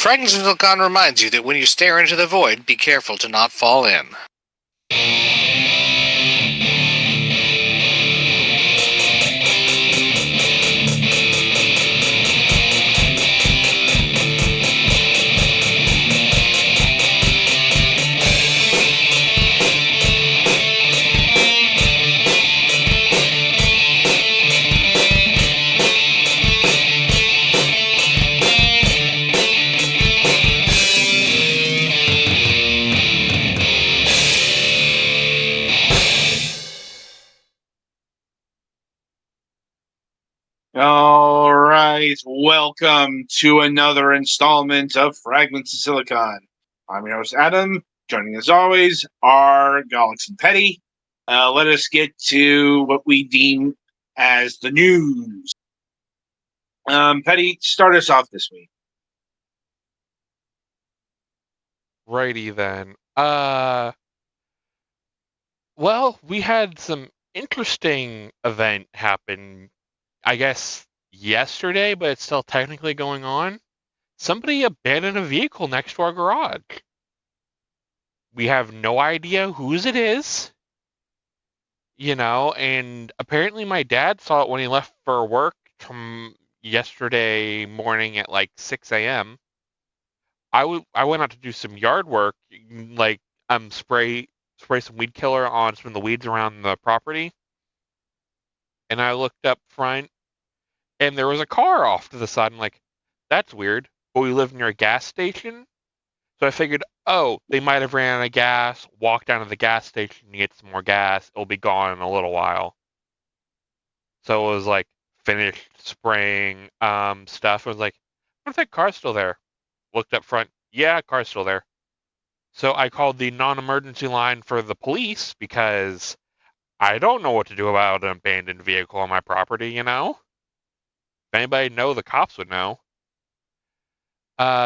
Fragments reminds you that when you stare into the void, be careful to not fall in. All right, welcome to another installment of Fragments of Silicon. I'm your host, Adam. Joining as always are Galax and Petty. Let us get to what we deem as the news. Petty, start us off this week. Righty then. Well, we had some interesting event happen, I guess, yesterday, but it's still technically going on. Somebody abandoned a vehicle next to our garage. We have no idea whose it is, and apparently my dad saw it when he left for work from yesterday morning at like 6 a.m. I went out to do some yard work, like spray some weed killer on some of the weeds around the property, and I looked up front, and there was a car off to the side. I'm like, that's weird. But we live near a gas station, so I figured, oh, they might have ran out of gas, walked down to the gas station to get some more gas. It'll be gone in a little while. So it was like finished spraying stuff. I was like, what if that car's still there? Looked up front. Yeah, car's still there. So I called the non-emergency line for the police because I don't know what to do about an abandoned vehicle on my property, If anybody know, the cops would know.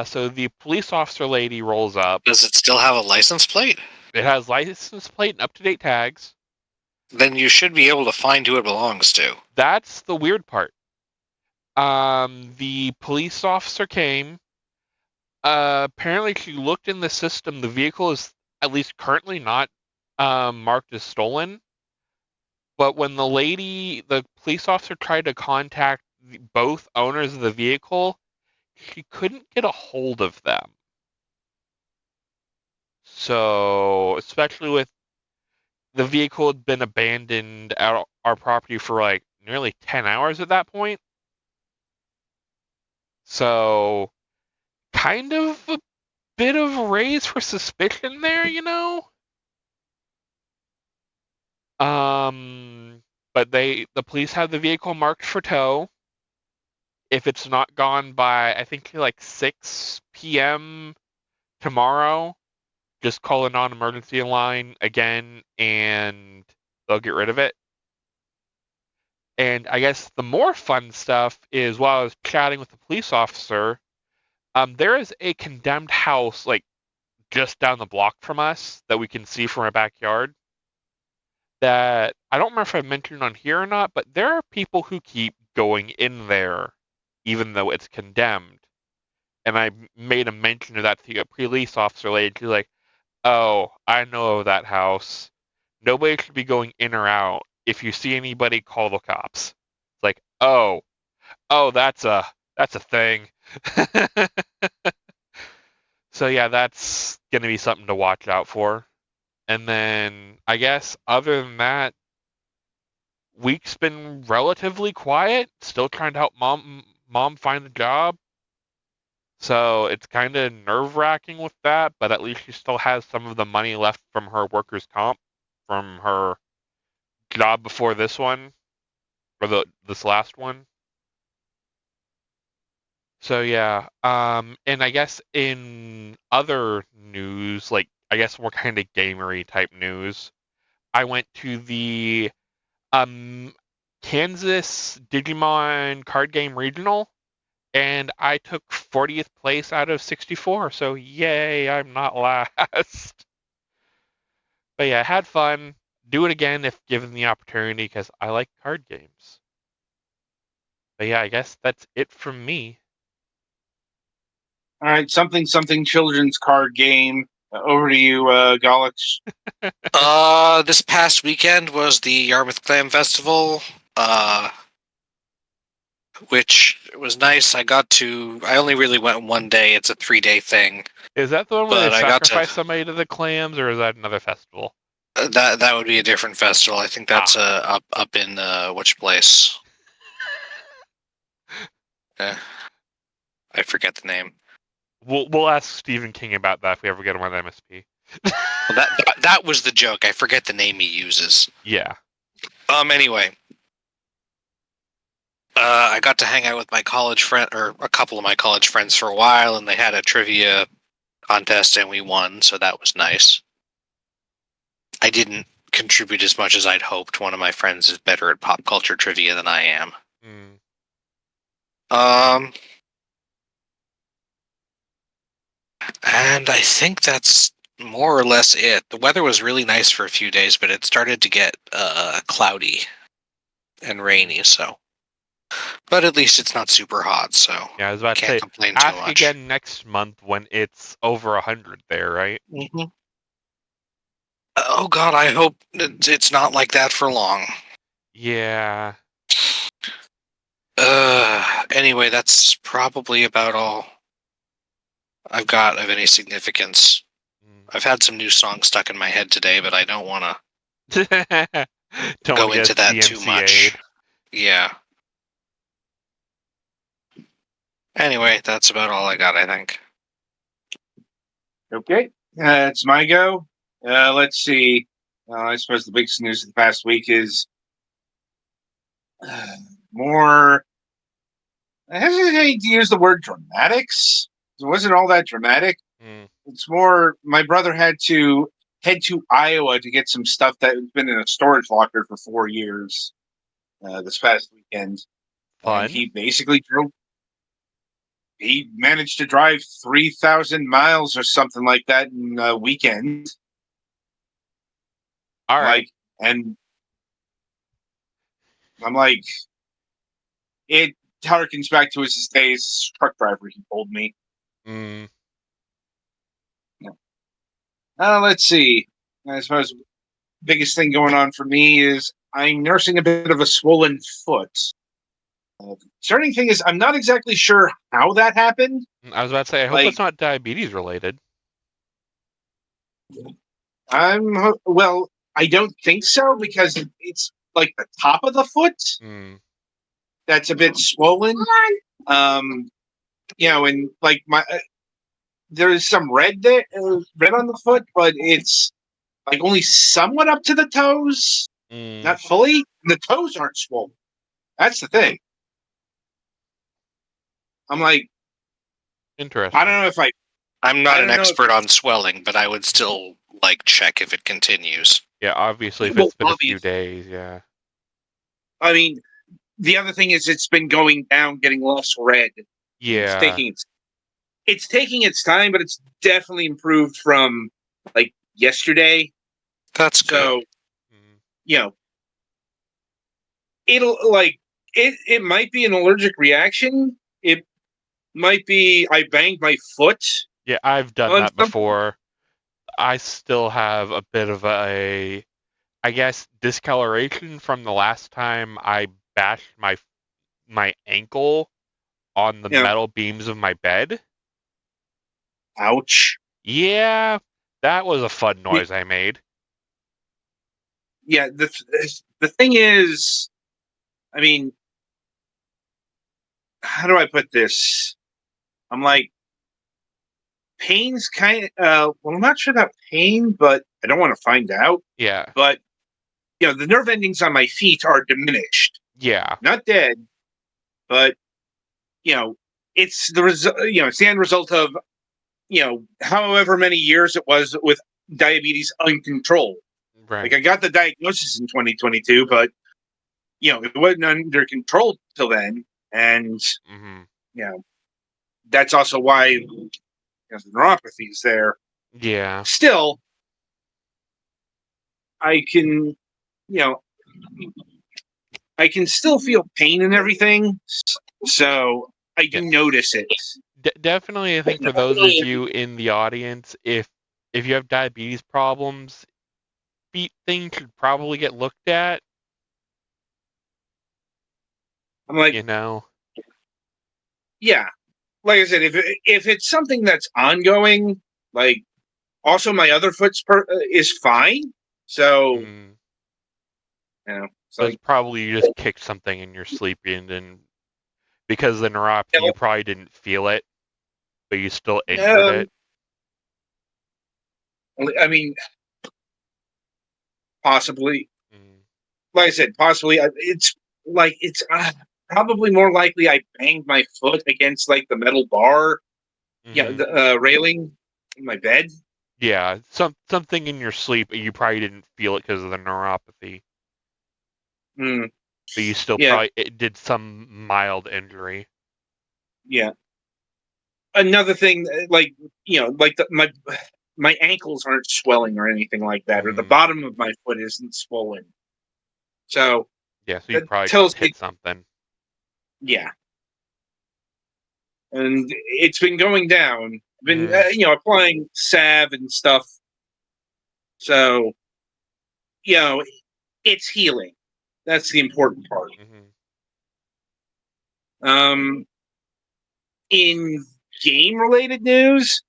So the police officer lady rolls up. Does it still have a license plate? It has license plate and up-to-date tags. Then you should be able to find who it belongs to. That's the weird part. The police officer came. Apparently she looked in the system. The vehicle is at least currently not marked as stolen. But when the police officer tried to contact both owners of the vehicle, she couldn't get a hold of them. So, especially with the vehicle had been abandoned at our property for like nearly 10 hours at that point. So, kind of a bit of a raise for suspicion there, But the police have the vehicle marked for tow. If it's not gone by, I think like 6 p.m. tomorrow, just call a non-emergency line again and they'll get rid of it. And I guess the more fun stuff is while I was chatting with the police officer, there is a condemned house like just down the block from us that we can see from our backyard. That I don't remember if I mentioned on here or not, but there are people who keep going in there even though it's condemned. And I made a mention of that to a police officer lady. She's like, oh, I know of that house. Nobody should be going in or out. If you see anybody, call the cops. It's like, oh, that's a thing. So yeah, that's gonna be something to watch out for. And then I guess other than that, week's been relatively quiet. Still trying to help mom find a job. So it's kind of nerve-wracking with that, but at least she still has some of the money left from her workers' comp from her job before this one, or this last one. So yeah, and I guess in other news, like I guess more kind of gamery type news, I went to the Kansas Digimon card game regional, and I took 40th place out of 64. So yay, I'm not last. But yeah, I had fun. Do it again if given the opportunity because I like card games. But yeah, I guess that's it from me. All right, something children's card game. Over to you, Golix. This past weekend was the Yarmouth Clam Festival, which was nice. I only really went one day. It's a 3-day thing. Is that the one where But they I got to- sacrifice somebody to the clams, or is that another festival? That would be a different festival. I think that's up in which place? I forget the name. We'll ask Stephen King about that if we ever get him on MSP. Well, that was the joke. I forget the name he uses. Yeah. Anyway, I got to hang out with my college friend, or a couple of my college friends, for a while, and they had a trivia contest, and we won, so that was nice. I didn't contribute as much as I'd hoped. One of my friends is better at pop culture trivia than I am. And I think that's more or less it. The weather was really nice for a few days, but it started to get cloudy and rainy, so. But at least it's not super hot, so Yeah, I was about to can't say, complain too ask much. again next month when it's over 100 there, right? Mm-hmm. Oh God, I hope it's not like that for long. Yeah. Anyway, that's probably about all I've got of any significance. I've had some new songs stuck in my head today, but I don't want to Don't go want to into get that too much. DMCA'd. Yeah. Anyway, that's about all I got, I think. Okay, it's my go. Let's see. I suppose the biggest news of the past week is more. I hesitate to use the word dramatics. It wasn't all that dramatic. It's more. My brother had to head to Iowa to get some stuff that had been in a storage locker for 4 years. This past weekend, Fun. and he basically drove. He managed to drive 3,000 miles or something like that in a weekend. All right. And I'm like, it harkens back to his days as truck driver, he told me. Let's see. I suppose the biggest thing going on for me is I'm nursing a bit of a swollen foot. Concerning thing is, I'm not exactly sure how that happened. I was about to say, I hope it's not diabetes related. Well, I don't think so, because it's like the top of the foot that's a bit swollen. And like there's some red there, red on the foot, but it's like only somewhat up to the toes, not fully. The toes aren't swollen. That's the thing. I'm like, interesting. I don't know if I'm not an expert on swelling, but I would still check if it continues. Yeah, obviously, if it's been a few days, yeah. I mean, the other thing is it's been going down, getting less red. Yeah. It's taking its time, but it's definitely improved from yesterday. That's good. So, it'll it might be an allergic reaction. It might be I banged my foot. Yeah, I've done that before. I still have a bit of I guess, discoloration from the last time I bashed my ankle on the metal beams of my bed. Ouch. Yeah, that was a fun noise I made. Yeah, the thing is, I mean, how do I put this? I'm like, pain's kind of, well, I'm not sure about pain, but I don't want to find out. Yeah. But, the nerve endings on my feet are diminished. Yeah. Not dead, but, it's the result, it's the end result of, however many years it was with diabetes uncontrolled. Right. Like, I got the diagnosis in 2022, but, it wasn't under control till then. And, that's also why the neuropathy is there. Yeah. Still, I can, I can still feel pain and everything. So I do notice it. Definitely, I think for those of you in the audience, if you have diabetes problems, feet thing should probably get looked at. I'm like, You know, yeah, like I said, if it's something that's ongoing, like also my other is fine. So mm, it's so it's like, probably you just kicked something in your sleep and because of the neuropathy, you probably didn't feel it, but you still injured it. I mean, possibly. Mm, Like I said, possibly. It's probably more likely I banged my foot against like the metal bar, mm-hmm. the railing in my bed. Yeah, something in your sleep, you probably didn't feel it because of the neuropathy, Mm, but you still yeah, probably it did some mild injury. yeah. Another thing, like my ankles aren't swelling or anything like that, or the Mm, bottom of my foot isn't swollen. So yeah, so you that probably just tells me, hit something. yeah. And it's been going down. I've been, Mm, applying salve and stuff. So, you know, it's healing. That's the important part. mm-hmm. Um, in game related news,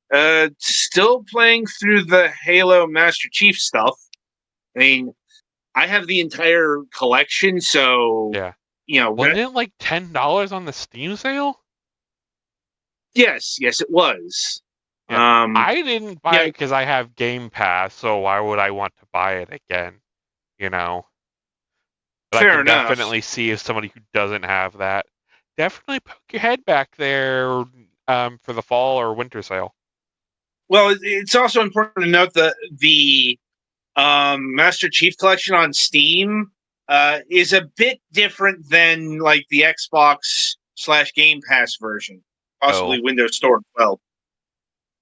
still playing through the Halo Master Chief stuff. I mean, I have the entire collection, so Yeah. that, Wasn't it like $10 on the Steam sale? yes, it was. Yeah. I didn't buy Yeah, it because I have Game Pass, so why would I want to buy it again? You know? But I fair can enough. definitely see if somebody who doesn't have that, definitely poke your head back there for the fall or winter sale. Well, it's also important to note that the Master Chief Collection on Steam is a bit different than like the Xbox/Game Pass version, possibly Oh. Windows Store as well.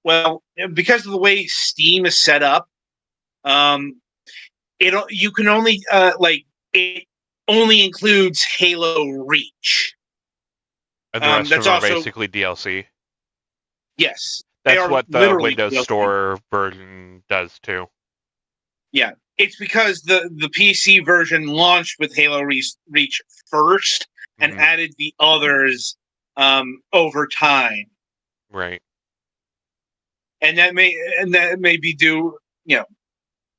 Well, because of the way Steam is set up, um, you can only it only includes Halo Reach. And the rest of That's them are also, basically DLC. yes, they That's are what the literally Windows DLC. Store version does too. Yeah, it's because the PC version launched with Halo Reach first and Mm-hmm. added the others over time, Right. and that may be due,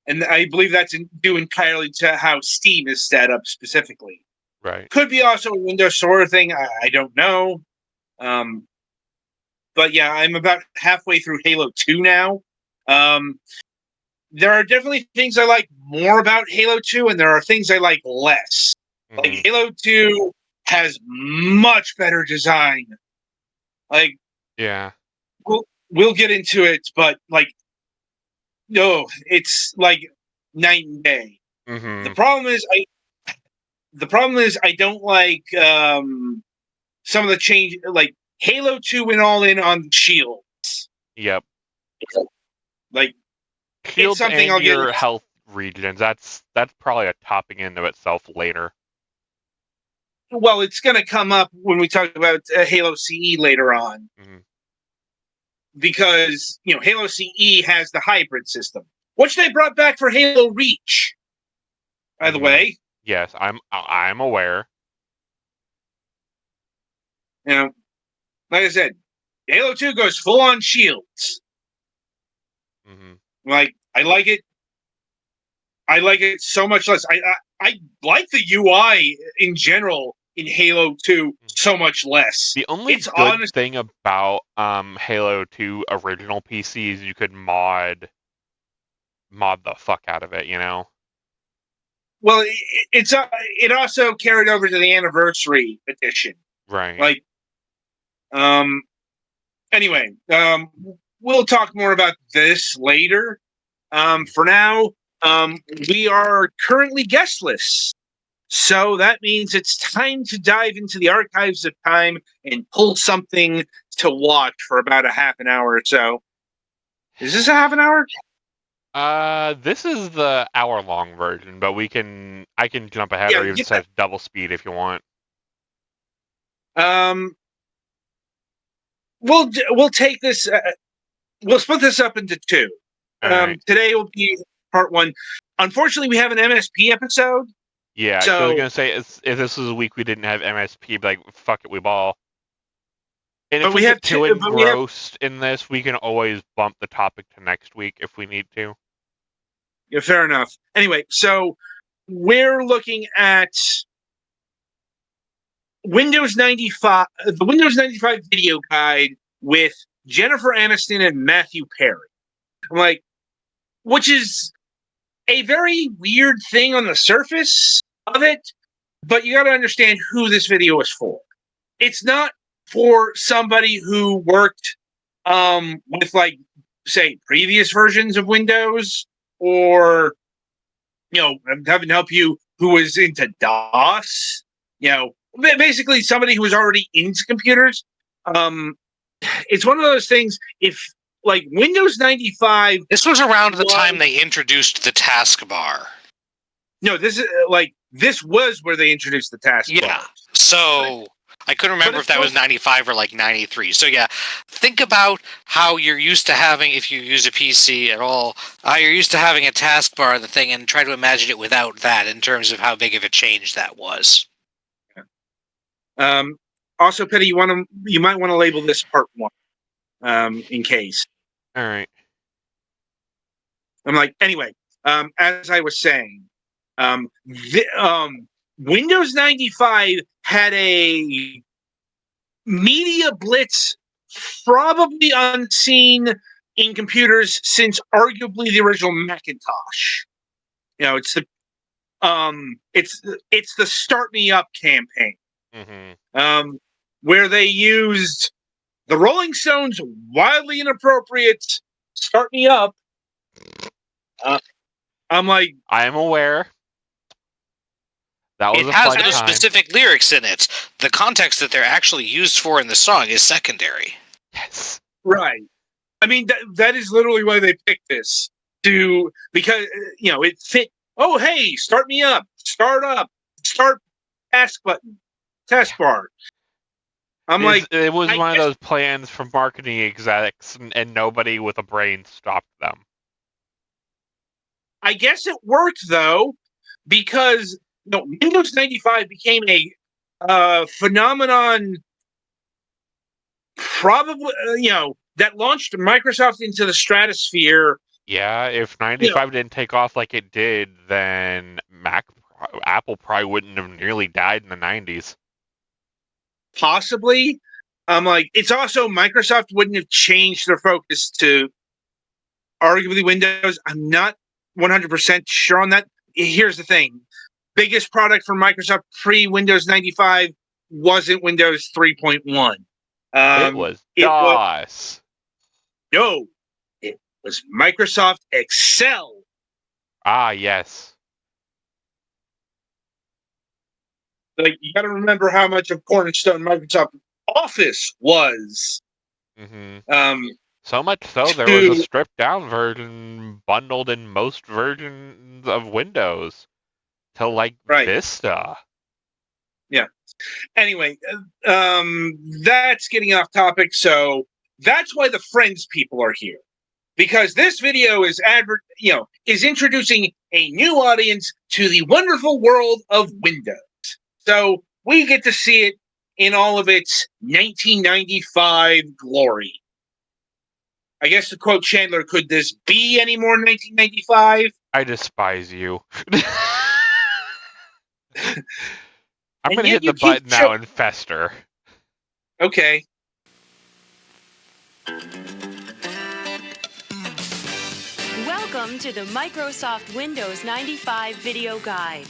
and I believe that's due entirely to how Steam is set up specifically. Right. Could be also a Windows Store thing. I don't know, but yeah, I'm about halfway through Halo 2 now. There are definitely things I like more about Halo 2, and there are things I like less. Like Mm-hmm. Halo 2 has much better design. Like Yeah. we'll get into it, but like no, it's like night and day. The Mm-hmm. problem is I don't like some of the change. Like Halo 2 went all in on shields. Yep. Like it's Shields something and I'll get your into. health regions. That's probably a topping into itself later. Well, it's going to come up when we talk about Halo CE later on. Mm-hmm. Because Halo CE has the hybrid system, which they brought back for Halo Reach. By the Mm-hmm. way, Yes, I'm aware. like I said, Halo 2 goes full on shields. Mm-hmm. Like I like it. I like it so much less. I like the UI in general in Halo 2 so much less. The only It's good honest. thing about Halo 2 original PC is you could mod the fuck out of it, you know? Well, it also carried over to the anniversary edition. Right. Like, anyway, we'll talk more about this later. For now, we are currently guestless. So that means it's time to dive into the archives of time and pull something to watch for about a half an hour or so. Is this a half an hour? This is the hour-long version, but I can jump ahead Yeah, or even yeah. set double speed if you want. Um, we'll take this. We'll split this up into two. All right. Today will be part one. Unfortunately, we have an MSP episode. Yeah, I was So gonna say if this was a week we didn't have MSP, like fuck it, we ball. And But if we we have get too two- but we have- engrossed in this, we can always bump the topic to next week if we need to. Yeah, fair enough. Anyway, so we're looking at Windows 95, the Windows 95 video guide with Jennifer Aniston and Matthew Perry. I'm like, which is a very weird thing on the surface of it, but you got to understand who this video is for. It's not for somebody who worked with, like, say, previous versions of Windows, or having to help you who was into DOS. Basically somebody who was already into computers. It's one of those things. If like Windows 95, This was around the time they introduced the taskbar. no, this was where they introduced the taskbar. Yeah. So I couldn't remember if that was 95 or like 93. So yeah, think about how you're used to having, if you use a PC at all, you're used to having a taskbar, the thing, and try to imagine it without that in terms of how big of a change that was. Also, Petty, you might want to label this part one, in case. All right. I'm like, anyway, as I was saying, Windows 95 had a media blitz probably unseen in computers since arguably the original Macintosh. It's the Start Me Up campaign, where they used the Rolling Stones' wildly inappropriate "Start Me Up." I'm like, I am aware. That was it a has fun those time. specific lyrics in it. The context that they're actually used for in the song is secondary. Yes. right. I mean, that is literally why they picked this, because it fit. Oh, hey, start me up, start taskbar. It was one of those plans from marketing execs, and nobody with a brain stopped them. I guess it worked though, because Windows 95 became a phenomenon. Probably, that launched Microsoft into the stratosphere. Yeah, if 95 didn't take off like it did, then Apple probably wouldn't have nearly died in the 90s. Possibly. It's also Microsoft wouldn't have changed their focus to arguably Windows. I'm not 100% sure on that. Here's the thing. Biggest product for Microsoft pre-Windows 95 wasn't Windows 3.1. It was DOS. It was Microsoft Excel. Ah, yes. Like, you got to remember how much of cornerstone Microsoft Office was. So much so, there was a stripped down version bundled in most versions of Windows to Vista. Yeah. Anyway, that's getting off topic. So that's why the Friends people are here, because this video is introducing a new audience to the wonderful world of Windows. So we get to see it in all of its 1995 glory. I guess to quote Chandler, could this be any more 1995? I despise you. I'm going to hit the button now and fester. Okay. Welcome to the Microsoft Windows 95 Video Guide.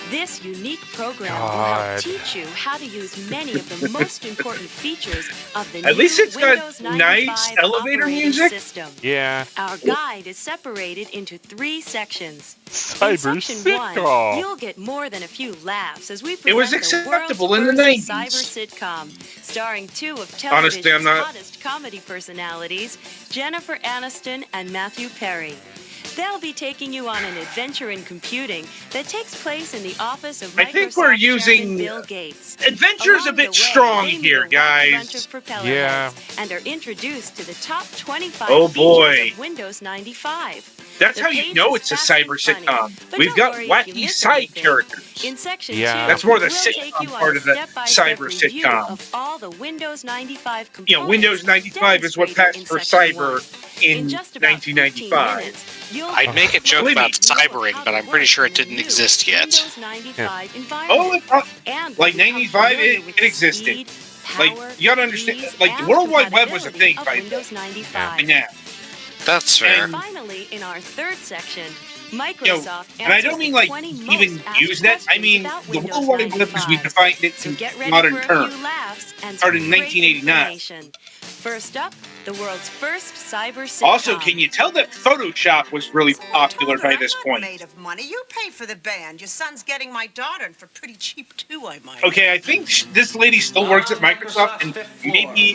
This unique program will help teach you how to use many of the most important features of the At least it's Windows got nice elevator music. System. Yeah. Our guide is separated into 3 sections. Cyber in section 1, you'll get more than a few laughs as we present it was acceptable the in the world's 90s. cyber sitcom, starring 2 of television's hottest comedy personalities, Jennifer Aniston and Matthew Perry. They'll be taking you on an adventure in computing that takes place in the office of Microsoft I think we're using Chairman Bill Gates. adventure's a Along the bit way, strong they meet here, a wacky bunch guys. of propeller Yeah. heads and are introduced to the top 25 Oh, boy. features of Windows 95. That's The how you pace know is it's a fast and cyber funny, sitcom. but We've don't got worry if you wacky miss side anything. characters. In section Yeah. 2, That's more the we'll take you sitcom on part a of the step-by-step cyber review sitcom. of all the Windows 95 components. You know, Windows 95 is what demonstrated passed in for section cyber 1. in just about 1995. 15 minutes, you'll I'd make a joke Believe about me. cybering, but I'm pretty sure it didn't exist yet. Windows 95 Oh, environment. And like we'll become 95, familiar it with the existed. speed, Like, power, you gotta understand, ease, like, the and World Wide Web was a thing compatibility by of Windows 95. by now. That's fair. And- Finally, in our third section, You know, Microsoft and I answers don't mean the like 20 even most asked use that. I questions mean about the Windows World Wide Web as we 95. defined it So in get ready modern for a terms. few laughs and Started some in great 1989. information. First up, the world's first cyber sitcom. Also, can you tell that Photoshop was really popular by this I'm not point? made of money. You pay for the band. Your son's getting my daughter, and for pretty cheap too, I might. Okay, I think this lady still works at Microsoft and maybe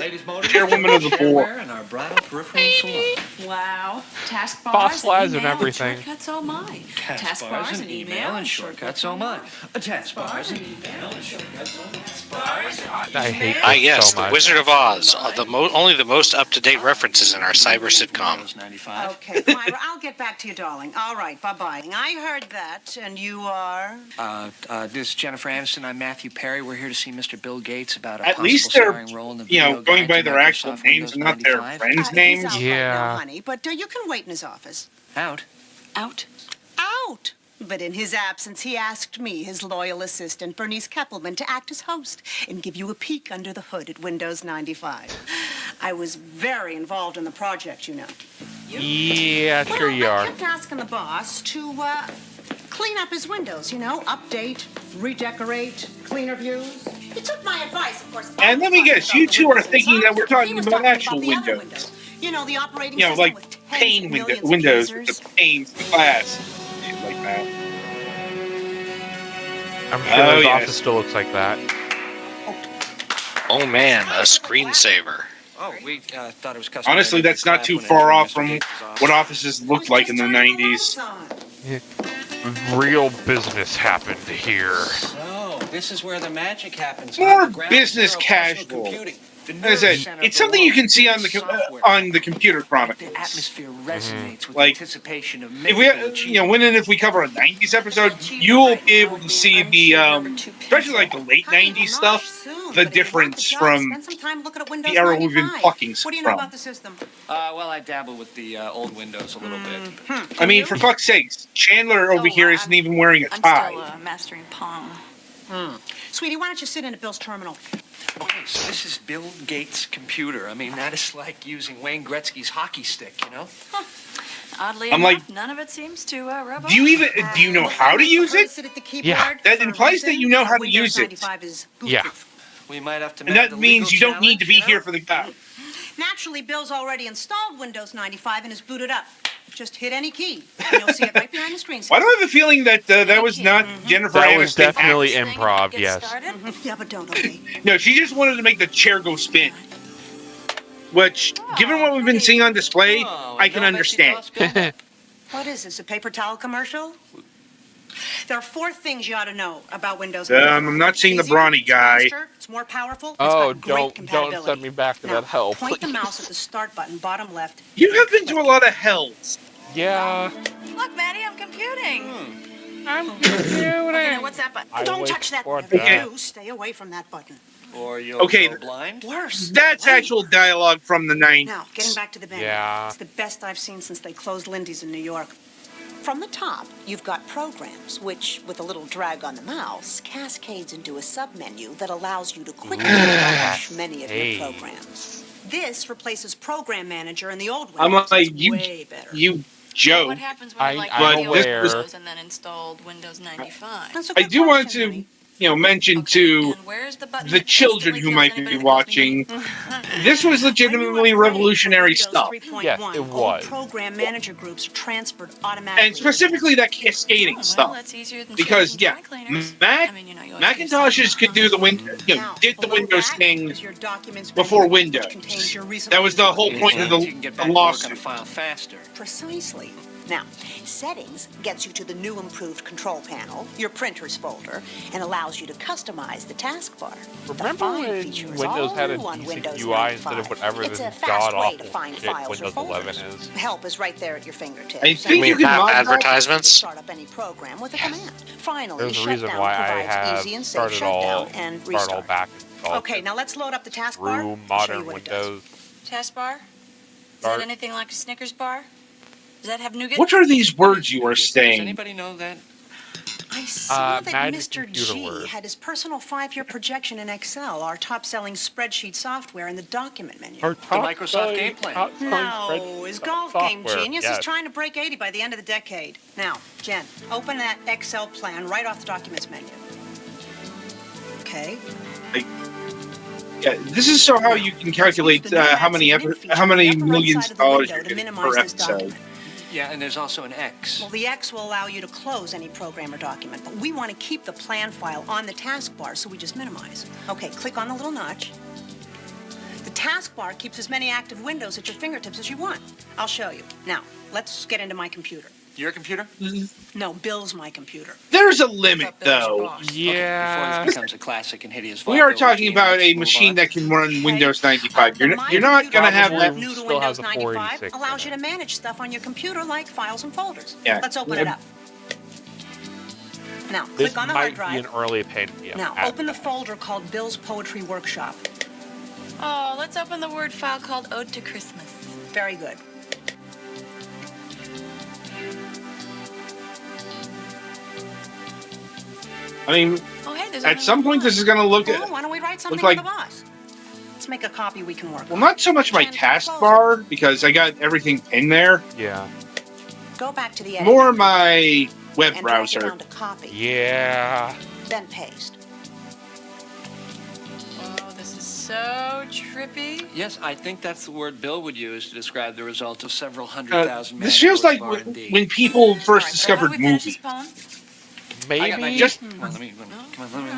chairwoman of the board. In our bridal peripheral salon. Wow. Taskbars Boss laws and email everything. shortcuts, oh my. Taskbars and email and shortcuts, oh my. Taskbars and email and shortcuts, oh my. I hate Ah, this yes, so The much. Wizard of Oz. Only the most up-to-date references in our cyber sitcom. 95. Okay, Myra, I'll get back to you, darling. All right, bye-bye. I heard that, and you are? This is Jennifer Aniston. I'm Matthew Perry. We're here to see Mr. Bill Gates about a At possible least they're, starring role in the you know, video going guide by to their actual Microsoft names Windows and not their 95. friends' He's names. out right Yeah. now, honey, but you can wait in his office. Out. Out. Out! But in his absence, he asked me, his loyal assistant, Bernice Keppelman, to act as host and give you a peek under the hood at Windows 95. I was very involved in the project, you know. Yeah, sure you I are. kept asking the boss to clean up his windows, you know, update, redecorate, cleaner views. He took my advice, of course. And let me guess, you two are thinking that we're talking about actual the other Windows. You know, the operating You know, system like with tens pane of window, millions of windows with users. the panes, the glass, shit like that. I'm sure Oh, his yes. office still looks like that. Oh man, a screensaver. Oh, we thought it was customary. Honestly, to that's not clap too when far entering off Mr. from Gates' office. what offices looked like in the 90s. Real business happened here. So, this is where the magic happens. More The ground business zero of personal casual. computing. The As I nerve said, center of it's the something you world. can see on the Software. Computer The Chronicles. atmosphere resonates with Like, anticipation of If we, mythical you know, when and if we cover a 90s episode, you'll be able to see the, especially like the late 90s stuff, the difference from the era we've been plucking What do you know from. about the system? Well, I dabble with the old Windows a little bit. I mean, for fuck's sakes, Chandler over here isn't even wearing a I'm tie. still mastering Pong. Sweetie, why don't you sit in at Bill's terminal? Okay, so this is Bill Gates' computer. I mean, that is like using Wayne Gretzky's hockey stick, you know? Oddly I'm enough, like, none of it seems to rub Do you know how to use it? Yeah. That implies that you know how to use it. Yeah. We might have to And manage that the means you legal don't need to be challenge, here for the guy. Naturally, Bill's already installed Windows 95 and is booted up. Just hit any key, and you'll see it right behind the screen. Why do I have a feeling that that was not Jennifer That was Aniston? definitely Thing improv, gets yes. started. Yeah, but don't, okay? No, she just wanted to make the chair go spin. Which, given what we've been seeing on display, Oh, I can no, understand. Betsy Ross built-up. What is this, a paper towel commercial? There are 4 things you ought to know about Windows. I'm not seeing the brawny guy. It's faster, it's more powerful. It's Oh, got great don't compatibility. send me back to Now, that hell. point the please. mouse at the start button, bottom left. You have been to a lot of hells. Yeah. Look, Maddie, I'm computing. I'm Okay, now computing. what's that button? I Don't wait touch that. for Whatever that. you do, stay away from that button. Or you'll Okay, go blind. Worse. That's wait. actual dialogue from the 90s. Now, getting back to the band. Yeah. It's the best I've seen since they closed Lindy's in New York. From the top, you've got programs, which, with a little drag on the mouse, cascades into a submenu that allows you to quickly launch many of Hey. your programs. This replaces Program Manager in the old I'm Windows. like, It's you, way better. you joke. What happens when I like I'm video aware. Windows and then installed Windows 95? That's a I good do want question, to, honey. mention Okay, to and where's the button the that children instantly who tells might anybody be that calls me watching. This was legitimately revolutionary stuff. Yes, it Old was. Program Manager groups are transferred automatically. And specifically that cascading Well, stuff. that's easier than Because, changing yeah, dry cleaners. Mac, I mean, you know, you always Macintoshes say could do the Now, did the below Windows that thing is your documents before menu, which Windows. contains your recently That was the whole installed point of Means the you can get back to work on a lawsuit. file faster. Precisely. Now, Settings gets you to the new improved control panel, your printer's folder, and allows you to customize the taskbar. Remember when Windows had a decent UI instead of whatever It's this a fast way to god-awful find shit files Windows or 11 folders. is? Help is right there at your fingertips. I think you can have mod that. advertisements? Start up any program with a command. Finally, There's a reason shutdown why I provides have easy and safe started all shutdown and start all restart. back installed. Okay, now let's load up the taskbar. True I'll show you modern what it does. Windows. Taskbar? Is Start. that anything like a Snickers bar? Does that have nougat? What are these words you are Does saying? anybody know that? I saw that Magic Mr. computer G word. had his personal 5-year projection in Excel, our top-selling spreadsheet software in the document menu. Our top Microsoft selling- game plan. top selling No, spreadsheet his golf game software, genius yes. is trying to break 80 by the end of the decade. Now, Jen, open that Excel plan right off the documents menu. Okay. Yeah, this is so how you can calculate how many millions of dollars you're getting per episode. Yeah, and there's also an X. Well, the X will allow you to close any program or document, but we want to keep the plan file on the taskbar, so we just minimize. Okay, click on the little notch. The taskbar keeps as many active windows at your fingertips as you want. I'll show you. Now, let's get into my computer. Your computer? No, Bill's my computer. There's a limit, though. Yeah. Before this becomes a classic and hideous We are vaudeville talking routine, about let's a move machine on. that can run Windows 95. You're My not computer going to have Probably that. new to still has Windows a 95 486 allows in you it. to manage stuff on your computer like files and folders. Yeah. Let's open it up. Now, This click on the hard might be drive. an early Pentium. Now, at open the best. folder called Bill's Poetry Workshop. Oh, let's open the Word file called Ode to Christmas. Very good. I mean, Oh, hey, there's at only some one point, line. this is going to look Well, at. why don't we write something like- for the boss? Let's make a copy we can work Well, on. not so much my taskbar, because I got everything pinned there. Yeah. Go back to the edit More menu my web and drag it browser. down to copy, Yeah. then paste. Oh, this is so trippy. Yes, I think that's the word Bill would use to describe the result of several 100,000 This feels like man-hours of R&D. when people first All right, so how discovered do we finish this movies. poem? I got an Maybe. idea. Just- Come on, let me.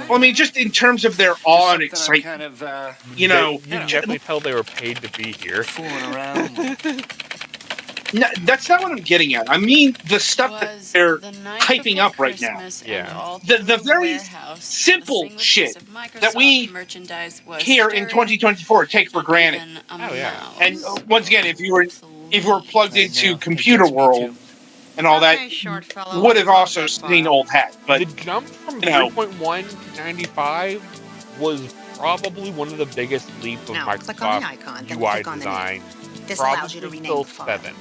Well, I mean, just in terms of their Just awe and something I'm excitement. kind of You know, you can definitely tell they were paid to be here. fooling around. no, that's not what I'm getting at. I mean, the stuff that Was they're the night hyping before up right now. Christmas and Yeah. all The through very warehouse, simple the single shit piece of Microsoft that we merchandise was here in stirring 2024 take for granted. even a Oh, yeah. mouse. And once again, if you were plugged I into know, it computer gets me world too. and all that, Okay, short fellow, would have let's also close that seen file. old hat. But the jump from you know. 3.1 to 95 was probably one of the biggest leaps of Now, click on the Microsoft icon, then UI click on the name. design. This Probably allows you to rename still the file. 7.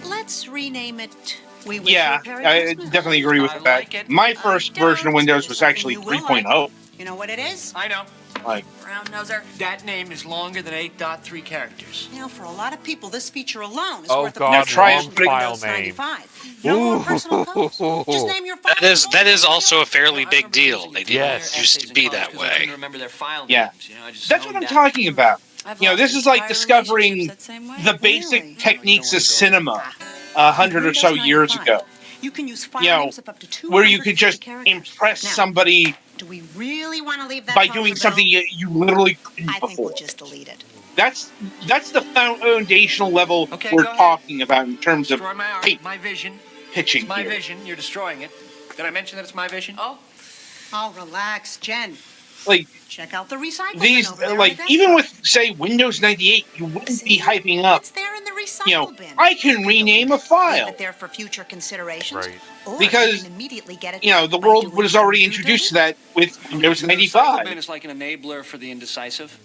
Let's rename it. We wish yeah, you a Merry I Christmas. definitely agree with I that. like it. My first version of don't. Windows It's was something actually you will 3.0. You know what it is? I know. Like, Brown noser. That name is longer than 8.3 characters. You know, for a lot of people, this feature alone is Oh, worth a God, Now try presentation it, for but- Windows file name. 95. No more personal codes. Just name your file. That is also a fairly I big remember deal. using They it didn't Yes. for used essays to in be college that 'cause I way. couldn't remember their file Yeah. names. You know, I just that's what zoned I'm out. talking about. I've You know, lost this is like entire discovering relationships that same way. the basic Really? techniques of With cinema 100 or so Windows years 95, ago, You can use file You know, names of up to 250 where you could just characters. impress Now, somebody do we really want to leave that by part doing for something Bill? you literally couldn't I think before. we'll just delete it. That's the foundational level Okay, we're go ahead. talking about in terms of Destroy my art, hey, my vision. pitching It's my here. vision. You're destroying it. Did I mention that it's my vision? Oh, Oh, relax, Jen. Like Check out the recycle bin these, over there on like the even desktop. with say Windows 98, you wouldn't be See? hyping up. It's there in the recycle You know, bin. I can rename a Leave file it there for future considerations. Right. Or Because, you can immediately get it you know back the by world doing was a already new introduced to delete. that with Windows The recycle bin 95. is like an enabler for the indecisive.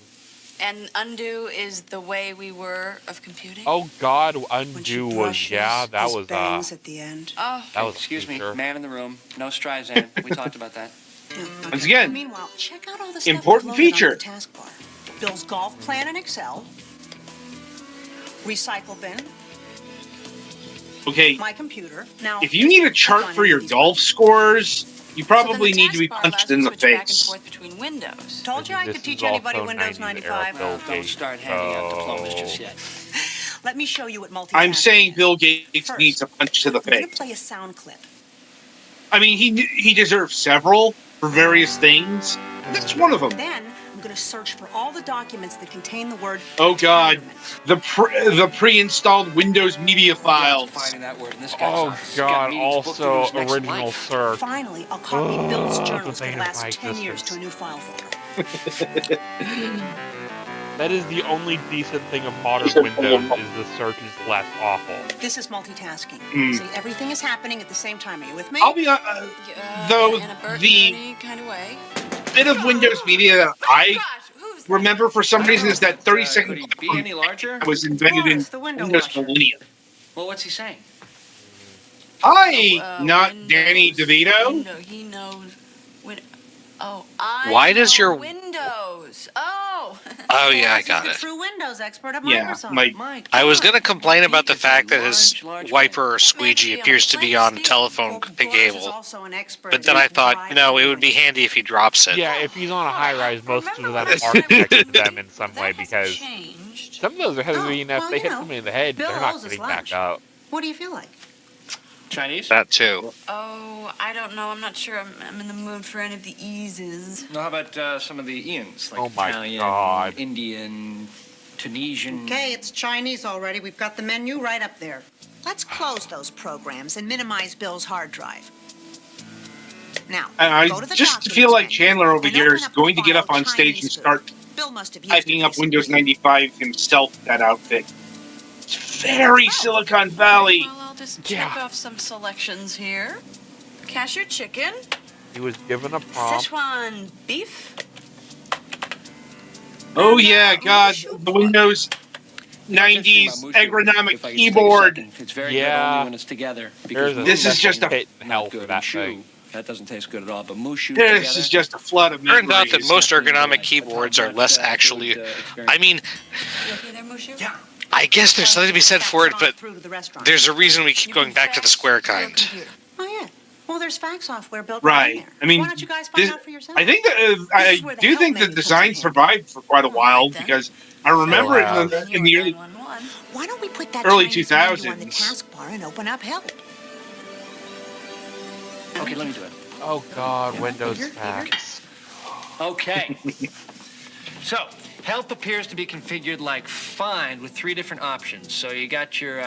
and undo is the way we were of computing. Oh God, When she undo was brushes, that his was bangs at the end. Oh, that was a Excuse me, feature. man in the room. No Streisand. We talked about that. Yeah, okay. Once again, Meanwhile, check out all the stuff important we've loaded feature. onto the taskbar. Bill's golf plan in Excel. Recycle bin. Okay, My computer. Now, if you need a click chart on for any your of these golf buttons. scores, you so then probably the need to be taskbar punched allows in you the to switch back and face. forth between windows. Told you I This could is teach anybody also Windows 90s era 95. Bill Don't Gates, start handing out diplomas so- just yet. Let me show you what multitasking I'm saying is. Bill Gates First, needs a punch to the I'm going to face. play a sound clip. I mean, he deserves several for various things. That's one of them. Then, I'm going to search for all the documents that contain the word. Oh God, retirement. the pre-installed Windows media files. Finding that word in this guy's Oh office. He's got god, meetings booked into also his next original life. search. Finally, I'll copy Bill's journals for the sustained my last 10 years to a existence. new file folder. That is the only decent thing of modern Windows, is the search is less awful. This is multitasking. Hmm. See, everything is happening at the same time. Are you with me? I'll be though in a Bert the and Ernie kind of way. bit of Windows media that I Gosh, who's that? remember for some I don't reason know, is that but, 30-second could he clip be from any larger? that was invented in Boris, the window Windows washer. Millennium. Well, what's he saying? Hi, not Danny DeVito. He knows. Oh, I Why does know your- Windows? Oh. Oh yeah, I Boris is got the it. true Windows expert at Yeah, Microsoft. like I was gonna complain about the He's a fact that his large wiper or man. squeegee Maybe appears to be on Steve. telephone Well, Boris is cable. also an expert But then in I thought, drive it would be windows. handy if he drops it. Yeah, if he's on a high rise, most of Remember them last are time we connected to moved? them in some way, That hasn't because changed. some of those are heavy Oh, enough, well, they you hit know, somebody in the head, Bill they're not owes his getting back lunch. up. What do you feel like? Chinese? That too. Oh, I don't know. I'm not sure I'm in the mood for any of the eases. No, how about some of the Ians? Like Oh my Italian, God. Indian, Tunisian. Okay, it's Chinese already. We've got the menu right up there. Let's close those programs and minimize Bill's hard drive. Now, And go I to the just documents feel like menu Chandler over and here open is up the going to get file up on stage and Chinese start food. Bill must have used typing it up Windows recently. 95 himself with that outfit. It's very Silicon Valley. Well, I'll just Yeah. check off some selections here. Cashew chicken, He was given a prompt. Szechuan beef. Oh and, yeah, God, mushu the pork. Windows You know, it's interesting 90s about Mushu, ergonomic if I could just take a keyboard. second, it's very Yeah. good only when it's together. Because There's a This is Mushu just a- pit in hell not for good. that And Shu, thing. that doesn't taste good at all. But Mushu This together, is just a flood of Turns out that memories. most definitely ergonomic like a keyboards are top-notch, less food, actually. experience. I mean, You okay there, Mushu? Yeah. I guess there's something to be said for it, but Through to the restaurant. there's a reason we keep You going can back to the fax square your kind. computer. Oh yeah. Well, there's fax software built Right. in there. I mean, why don't you guys find this- out for yourself? I think that This I is where the do help think the menu comes design in handy. survived for quite a while Alright, then. because I remember it Still in has. the, Menu in or the 911. Why don't we put that early Chinese menu on the 2000s. taskbar and open up help? Okay, let me do it. Oh god, Windows Bigger, fax. Okay. So, help appears to be configured like find with 3 different options. So you got your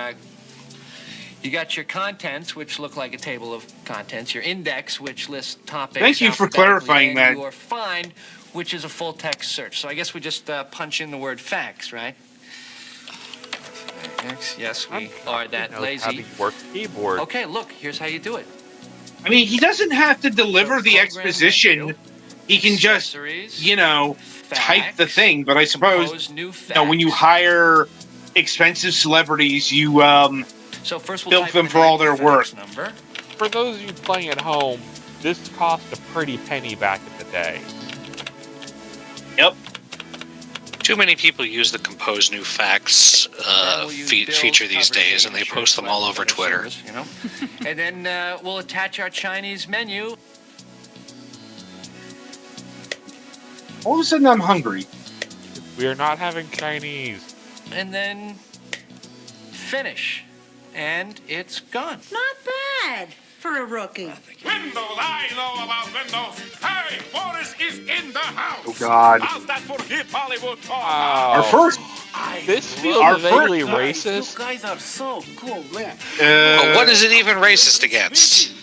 contents, which look like a table of contents. Your index, which lists topics. Thank you for alphabetically, clarifying and that. Your find, which is a full text search. So I guess we just punch in the word fax, right? Fax. Yes, we are that Knows how to lazy. work keyboard. Okay, look, here's how you do it. I mean, he doesn't have to deliver So the program exposition. menu, He can just, accessories, type the fax, thing. But I suppose, compose new when you fax. hire expensive celebrities, you So first we'll bill type them in the for all name their of the work. fax number. For those of you playing at home, this cost a pretty penny back in the day. Yep. Too many people use the compose new facts Then we'll use Bill's feature these cover days, sheet and they shirt post them all sweater over Twitter. service, you know? And then we'll attach our Chinese menu. All of a sudden, I'm hungry. We are not having Chinese. And then finish. And it's gone. Not bad for a rookie. Windows, I know about Windows. Hey, Boris is in the house. Oh, God. How's that for hip Hollywood talk? Our Oh, first, this feels Our vaguely Guys, you racist. guys are so cool, man. But what is it even racist against?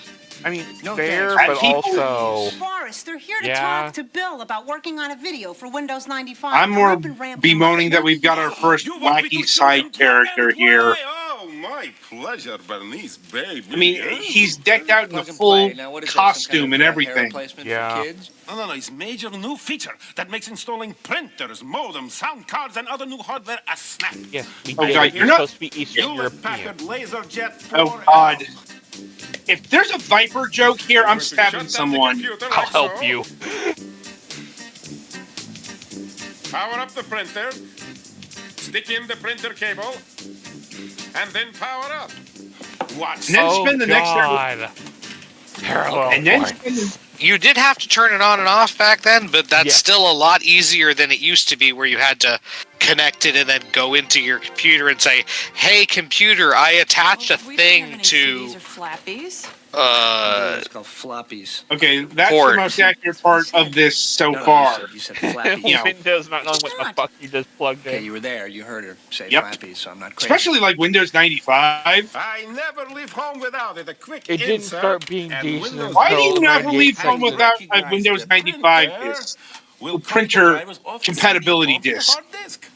I mean, No fair, thanks. but People- also... Boris, they're here to Yeah. talk to Bill about working on a video for Windows 95. I'm more Hurry up and ramp him bemoaning up. that we've got our first You want me to wacky shoot side him character plug and here. play? Oh, my pleasure, Bernice, baby. I mean, Yeah. he's decked out in a Plug and full play. Now, what is that, some costume kind and of, hair everything. replacement Yeah. for kids? No, it's major new feature that makes installing printers, modems, sound cards, and other new hardware a snap. Yes, we Oh, get God, it. you're You're not- supposed to be Eastern Hewlett European. Packard LaserJet 4L. Oh, God. If there's a Viper joke here, I'm stabbing Shut down the someone. computer I'll like help so. you. Power up the printer, stick in the printer cable, and then power up. Watch. And then Oh, spend the next God. Parallel And then points. spend the, You did have to turn it on and off back then, but that's Yeah. still a lot easier than it used to be, where you had to connect it and then go into your computer and say, "Hey, computer, I attached a We don't have thing any to CDs or flappies. It's called floppies. Okay, that's Port. the most accurate part of this so far. You said flappies. know. Windows not knowing what the not. fuck you just plugged Okay, in. you were there. You heard her say Yep. flappies, so I'm not crazy. Especially like Windows 95. I never leave home without it. A quick It didn't insert, start being and decent Windows Why do you until never 98 leave home seconds. without a recognize Windows the 95 printer disc? will Printer copy the drivers off the compatibility CD onto the disc. hard disk.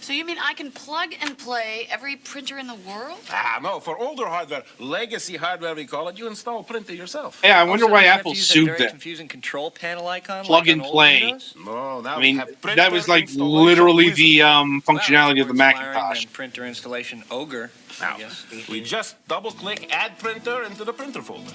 So you mean I can plug and play every printer in the world? No, for older hardware, legacy hardware we call it, you install printer yourself. Yeah, I wonder Also, why doesn't have Apple to use that sued very them. confusing control panel icon Plug like and on old play. Windows? No, now I we mean, have printer that was like installation literally wizard. the Well, functionality it's of the more inspiring Macintosh. than printer installation ogre, Now, I guess. we just double-click Add Printer into the printer folder.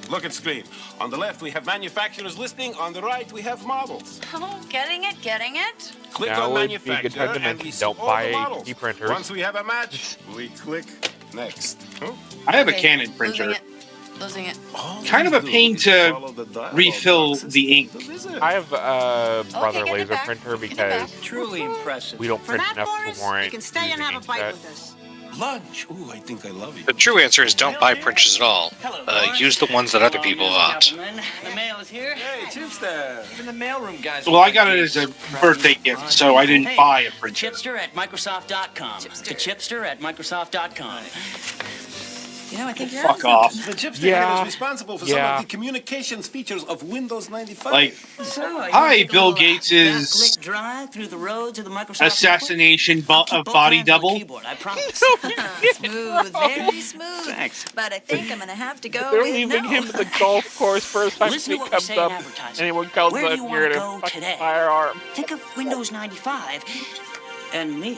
Look at screen. On the left, we have manufacturer's listing. On the right, we have models. Oh, getting it, getting it. Click Now on would be a good manufacturer, time to and we mention, see don't all buy the models. HP printers. Once we have a match, we click next. I have a Okay, Canon printer. Losing it. All Kind of we a do pain is to follow the dialog refill boxes the ink. to visit. I have a brother get it laser back. printer Get it back. because Truly impressive. we don't For print that, enough Boris, to warrant you can stay and using have a bite inkjet. with us. Lunch. Ooh, I think I love you. The true answer is don't buy printers at all. Use the ones that other people bought. The mail is here. Hey, Chipster. Even the mailroom guys. Well, I got it as a birthday gift, so I didn't buy a printer. Chipster at Microsoft.com. The Chipster at Microsoft.com. You know, I think you're Fuck on off. The chipster Yeah. is responsible for some Yeah. of the communications features of Windows 95. Like, So, hi, Bill Gates's backlit drive through the roads of the Microsoft assassination network. I'll of keep both body hands on the double. keyboard, I promise. Smooth, very smooth. Thanks. But I think I'm gonna have to go They're with leaving no. him at the golf course first time Listen to he what we comes say in up. advertising. Anyone comes Where do up you here wanna to go fucking today? firearm. Think of Windows 95 and me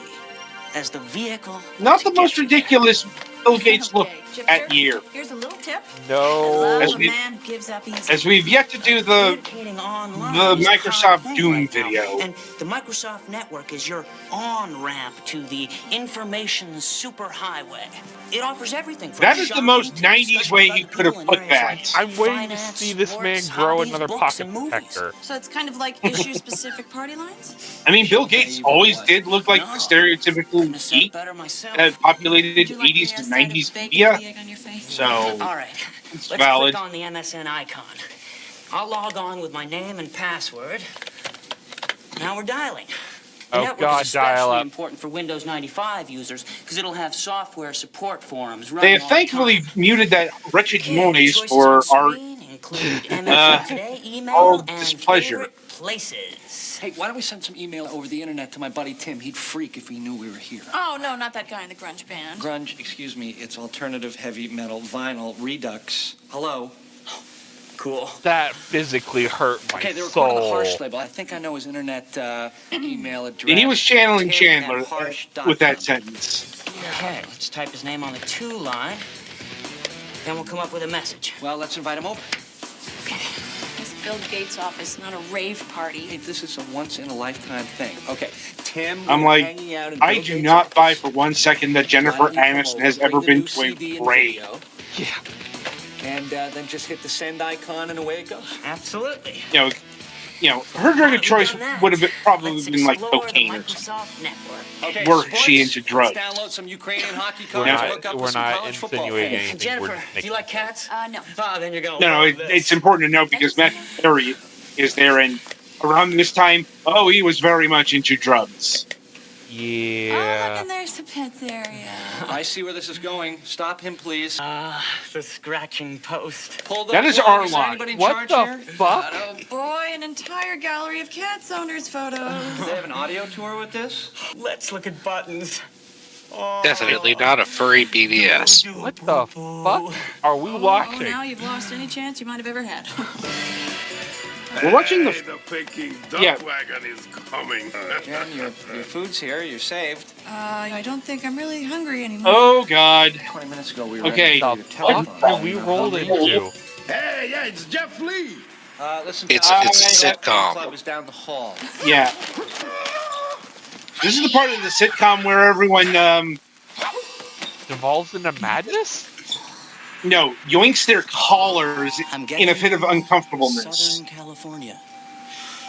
as the vehicle. Not to the get most you there. ridiculous Bill Gates look Okay, at Chipster, year. here's a little tip. I No. love As a we- man who gives up easy. As we've yet to do the Communicating online the is a hard Microsoft thing Doom right now. video. And the Microsoft network is your on-ramp to the information superhighway. It offers everything from That is the shopping most to 90s discussion way with he other could have people in put areas that. like I'm waiting to finance, see this man sports, grow hobbies, another books, pocket and movies. protector. So it's kind of like issue-specific party lines? I mean, Bill Gates always did look like No. the stereotypical Couldn't have said it geek better myself. that populated Would you like 80s the to side of 90s bacon media. with the egg on your face? So All right, it's let's valid. click on the MSN icon. I'll log on with my name and password. Now we're dialing. The Oh, network God, is dial especially up. important for Windows 95 users because it'll have software support forums They running have all the thankfully time. muted that wretched Okay, noise choices for on our screen include MSN Today, email, all and displeasure. favorite places. Hey, why don't we send some email over the internet to my buddy Tim? He'd freak if he knew we were here. Oh, no, not that guy in the grunge band. Grunge, excuse me, it's alternative heavy metal vinyl redux. Hello. Cool. That physically hurt my Okay, they recorded the soul. harsh label. I think I know his internet email address. And he was channeling Tim Chandler at harsh.com. with that sentence. Okay, let's type his name on the to line. Then we'll come up with a message. Well, let's invite him over. It's Bill Gates' office, not a rave party. Hey, this is a once-in-a-lifetime thing. Okay, Tim, I'm we're like, hanging out in I Bill do Gates' not buy office. for one second that Jennifer Why don't you come Aniston over, has bring ever the been new to CD a and parade. video, Yeah. and then just hit the send icon and away it goes. Absolutely. You know, her drug of choice We've done that. would have probably Let's been like explore cocaine the or something. Microsoft network. Okay, Were sports, she into drugs? Let's download some Ukrainian hockey We're cards. not- Look up we're some not college football insinuating fans. anything. We're Jennifer, just do you like cats? No. Ah, then you're gonna No, love this. it's important to note because Matthew Perry is there, and around this time, he was very much into drugs. Oh, look, Yeah. and there's the pets area. I see where this is going. Stop him, please. The scratching post. Pull the That is plug. our Is there line. anybody in What charge the here? fuck? Oh, boy, an entire gallery of cats owners' photos. Do they have an audio tour with this? Let's look at buttons. Definitely not a furry BBS. What the fuck are we Oh, watching? now you've lost any chance you might have ever had. We're watching the. Hey, the Peking duck Yeah. wagon is coming. Jen, your food's here. You're saved. I don't think I'm really hungry anymore. Oh God. 20 minutes ago, we were Okay. The ready for your fuck telephone. did we roll into? Hey, yeah, it's Jeff Lee. Listen, It's guys, a the sitcom. club is down the hall. Yeah. This is the part of the sitcom where everyone Devolves into madness? yoinks their collars I'm in a fit of getting uncomfortableness. Southern California.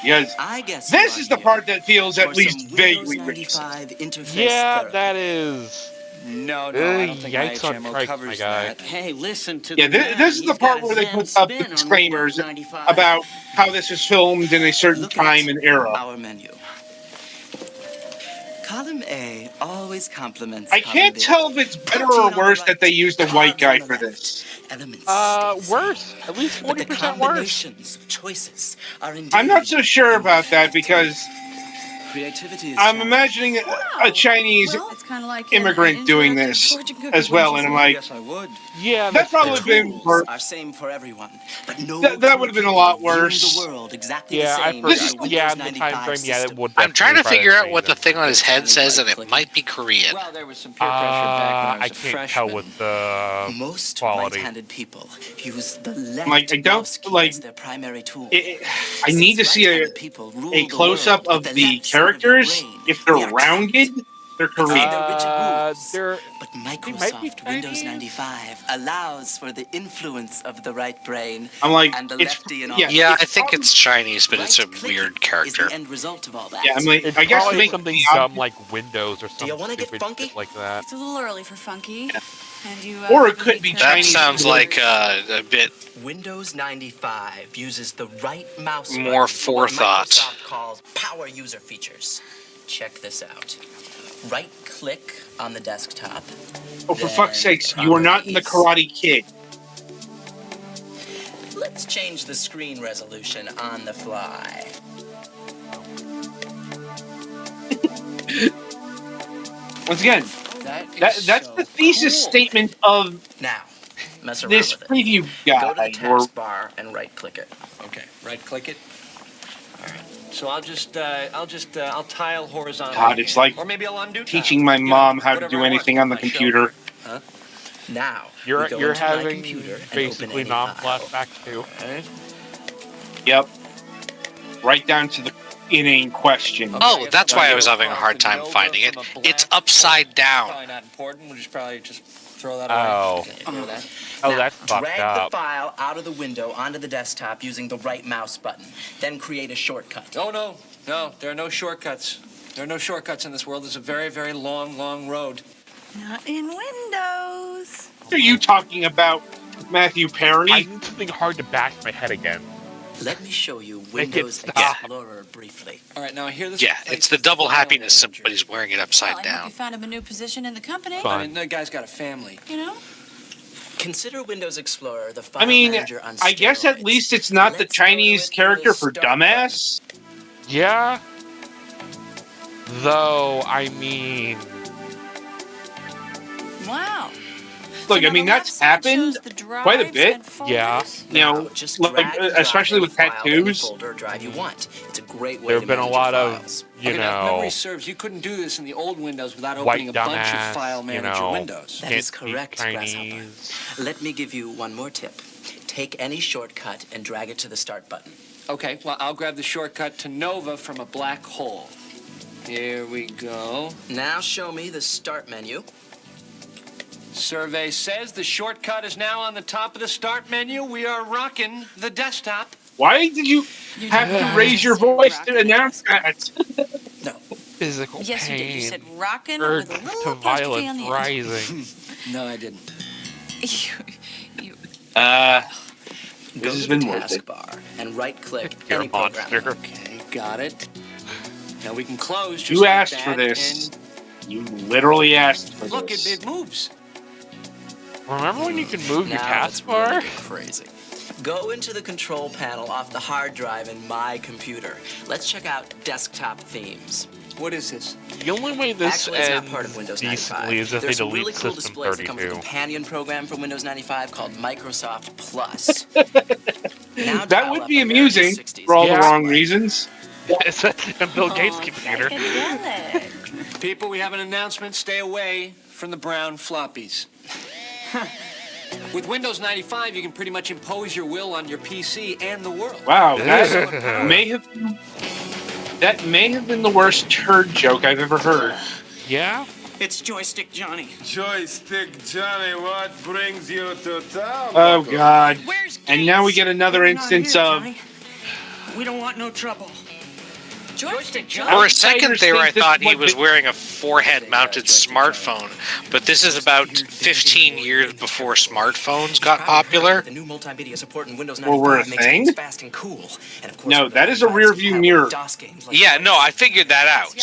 Because I guess this you is are the here part that feels at for least some Windows vaguely racist. 95 interface Yeah, therapy. that is. No, I don't think my Yikes on HMO trikes, covers my guy. that. Hey, listen to Yeah, the man. this is the He's got part a where they Zen put up spin on disclaimers Windows 95. about how this was filmed in a certain Look time at and era. our menu. Column A always complements I column can't B. tell if it's better Protein or on the worse right, that they used a white carbs on guy the for left. this. Elements stay the Worse. same. At least But the 40% worse. combinations, choices are indeed I'm not so sure about that infinite. because Creativity is I'm challenging. imagining a Chinese Well, it's kind of like immigrant doing interactive this fortune cookie, as well, wouldn't and you I'm say? like, Yes, I would. Yeah, that that's probably fair. would have been Tools worse. are same for everyone, but no That would have been a lot people viewing worse. the world exactly Yeah, the I same This as is- the Windows yeah, in the 95 time frame, yeah, it system. would I'm trying to definitely figure out probably what the change thing on his head Tiny says, and right it clicking. might be Korean. Well, there was some peer pressure back when I was I a can't freshman. tell with the Most quality. right-handed people use the left Like, I don't, mouse key like, as their primary tool. I need to Since see right-handed people rule a the close-up world of with the left side of their characters. brain, If they're we are trapped rounded, they're Korean. their rigid rules. They're But they might be Microsoft Windows Chinese. 95 allows for the influence of the right brain I'm like, and the it's lefty in all. yeah, Yeah, it's I think probably, it's Chinese, but it's a Right-clicking weird is character. the end result of all that. yeah. I'm like, It's I guess to probably make something the dumb like Windows or Do you some want to get stupid funky? shit like that. It's a little early for funky. And you, Or it have could any be tips? That Chinese sounds people. like a bit Windows 95 uses the right mouse more button for what forethought. Microsoft calls power user features. Check this out. Right click on the desktop. Oh, for then fuck's sakes, you are not in the properties. Karate Kid. Let's change the screen resolution on the fly. Once again, that's the thesis statement of Now, mess around this with it. preview Go to the guide. Or taskbar and right click it. Okay, right click it. All right. So I'll tile horizontally. God, it's like or maybe I'll undo teaching tile. my You know, mom how to whatever do I want. anything on the My show. computer. Now, You're we go you're into my having computer and basically open any file. non-flashbacks too. Right. Yep. Right down to the inane question. Oh, that's why I was Right. having a hard time Nova finding it. from a It's black upside hole. down. Probably not important. We'll just probably just throw that away. Oh. Okay, ignore that. Oh, Now, that's fucked drag up. the file out of the window onto the desktop using the right mouse button. Then create a shortcut. Oh no, there are no shortcuts. There are no shortcuts in this world. There's a very, very long road. Not in Windows. What are you talking about, Matthew Perry? I need something hard to bash my head again. Let me show you Make it Windows stop. Explorer briefly. All right, now I hear this. Yeah, it's the double happiness somebody's wearing it Well, upside I hope down. you found him a new position in the company. Fine. I mean, that guy's got a family. You know? Consider Windows Explorer the file I mean, manager on I guess at steroids. least it's not the Let's go to Chinese it through character the for start dumbass. Yeah. Though, I mean, Wow. Look, So I mean, now the that's left side happened shows the quite a drives bit. and folders? Yeah. You know, Now, just like, drag and drop especially any with file to any tattoos. folder or drive you want. It's a great way there to have been a manage lot your of, files. you Okay, now, if know, memory serves, you couldn't do this in the old Windows without white opening a bunch dumbass, of file you manager know, windows. That is can't speak correct, Grasshopper. Chinese. Let me give you one more tip. Take any shortcut and drag it to the start button. Okay, well, I'll grab the shortcut to Nova from a black hole. Here we go. Now show me the start menu. Survey says the shortcut is now on the top of the start menu. We are rocking the desktop. Why did you have to raise your voice to announce that? No. Physical Yes, you pain. did. You said rockin' Urge with a little to apostrophe on violence the end. rising. No, I didn't. you, This Go has to been the worth it. taskbar and right-click You're a any program. monster. Okay, got it. Now we can close just You like asked that, for this. and You literally asked for look, this. it moves. Remember when you could move your Now it's taskbar? really crazy. Go into the control panel off the hard drive in my computer. Let's check out desktop themes. What is this? The only way this Actually, it's not ends part of Windows decently 95. is if they There's some delete really cool System displays that come with a 32. companion program for Windows 95 called Microsoft Plus. Now That dial would up be American amusing 60s for all the Yeah. wrong reasons. It's a Bill Gates computer. psychedelic. People, we have an announcement. Stay away from the brown floppies. With Windows 95, you can pretty much impose your will on your PC and the world. Wow, that may have been the worst turd joke I've ever heard. Yeah? It's Joystick Johnny. Joystick Johnny, what brings you to town? Oh God! Where's And now we get another We're not instance here, of Johnny. We don't want no trouble. Joystick jump. For a second there, I think this thought is he what was the- wearing a forehead-mounted smartphone, but this is about 15 years before smartphones got popular. The new multimedia support in Windows Well, we're a 95 makes thing? things fast and cool. And of course, No, Windows that is a 95 's rear view compatible mirror. with DOS games like Yeah, no, I Ghosts. figured that out.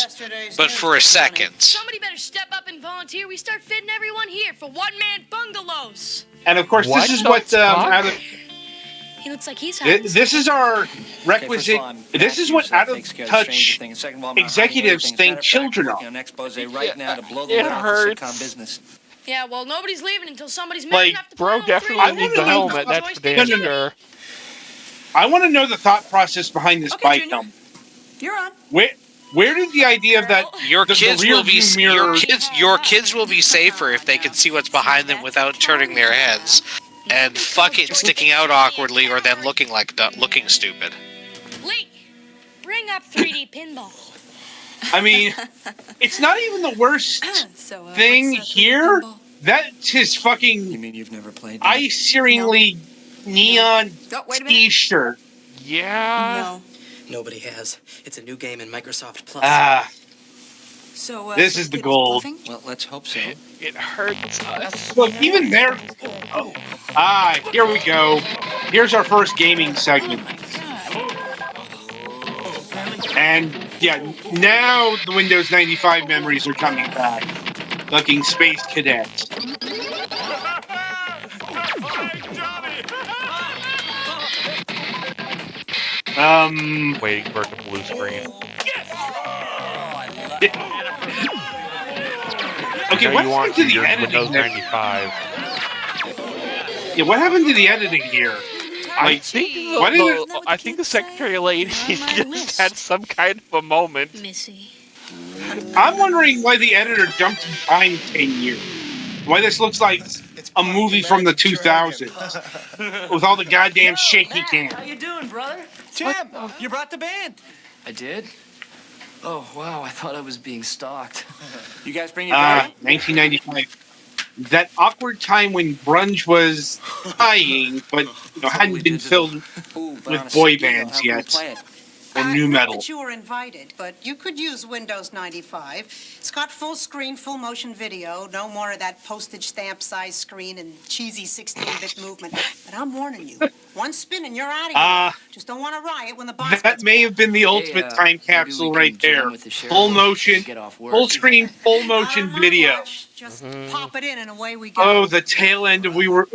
But for a second. Somebody better step up and volunteer. We start fitting everyone here for one-man bungalows. And of course, this is what Adam. He looks like he's having This is our requisite. This is what out of touch executives think children are. It hurts. Yeah, well, nobody's leaving until somebody's man Like, enough to Bro put all three definitely of them needs in a the helmet, joystick that's for damn jump. sure. I want to know the thought process behind this bike helmet. You're on. Where did the idea of that Your kids rear will be view mirror? your kids will be safer if they can see what's behind them without turning their heads, and fuck it sticking out awkwardly or them looking stupid. Lee, bring up 3D pinball. I mean, it's not even the worst thing here. That's his fucking You mean you've never played? eye-searingly neon T-shirt. Yeah. No. Nobody has. It's a new game in Microsoft Plus. So, This is the gold. Well, let's hope so. It hurts. Look, even there. Here we go. Here's our first gaming segment. And yeah, now the Windows 95 memories are coming back. Looking Space Cadets. Waiting for it to blue screen. Okay, what happened to the editing? Windows 95. Yeah, what happened to the editing here? I think the secretary lady just had some kind of a moment. Missy. I'm wondering why the editor jumped in time 10 years. Why this looks like a movie from the 2000s with all the goddamn shaky cam. How you doing, brother? Tim, you brought the band. I did? Oh, wow, I thought I was being stalked. You guys bring your band? 1995. That awkward time when grunge was dying, but hadn't been filled with boy bands yet. Or new metal. Not that you were invited, but you could use Windows 95. It's got full screen, full motion video, no more of that postage stamp size screen and cheesy 16-bit movement. But I'm warning you, one spin and you're out of here. Just don't want to riot when the boss That may have been the ultimate time capsule right there. Full motion, full screen, full motion video. Just pop it in and away we go. Oh, the tail end of we were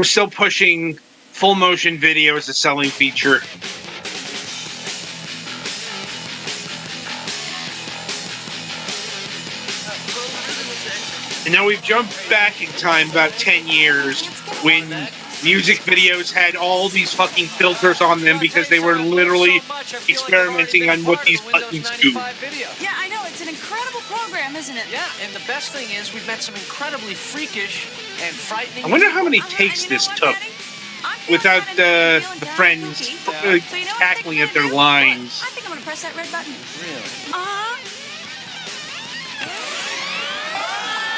still pushing full motion video as a selling feature. And now we've jumped back in time about 10 years when music videos had all these fucking filters on them because they were literally experimenting on what these buttons do. Yeah, I know. It's an incredible program, isn't it? Yeah, and the best thing is we've met some incredibly freakish and frightening. I wonder how many takes this took without the friends cackling at their lines. I think I'm going to press that red button. Really?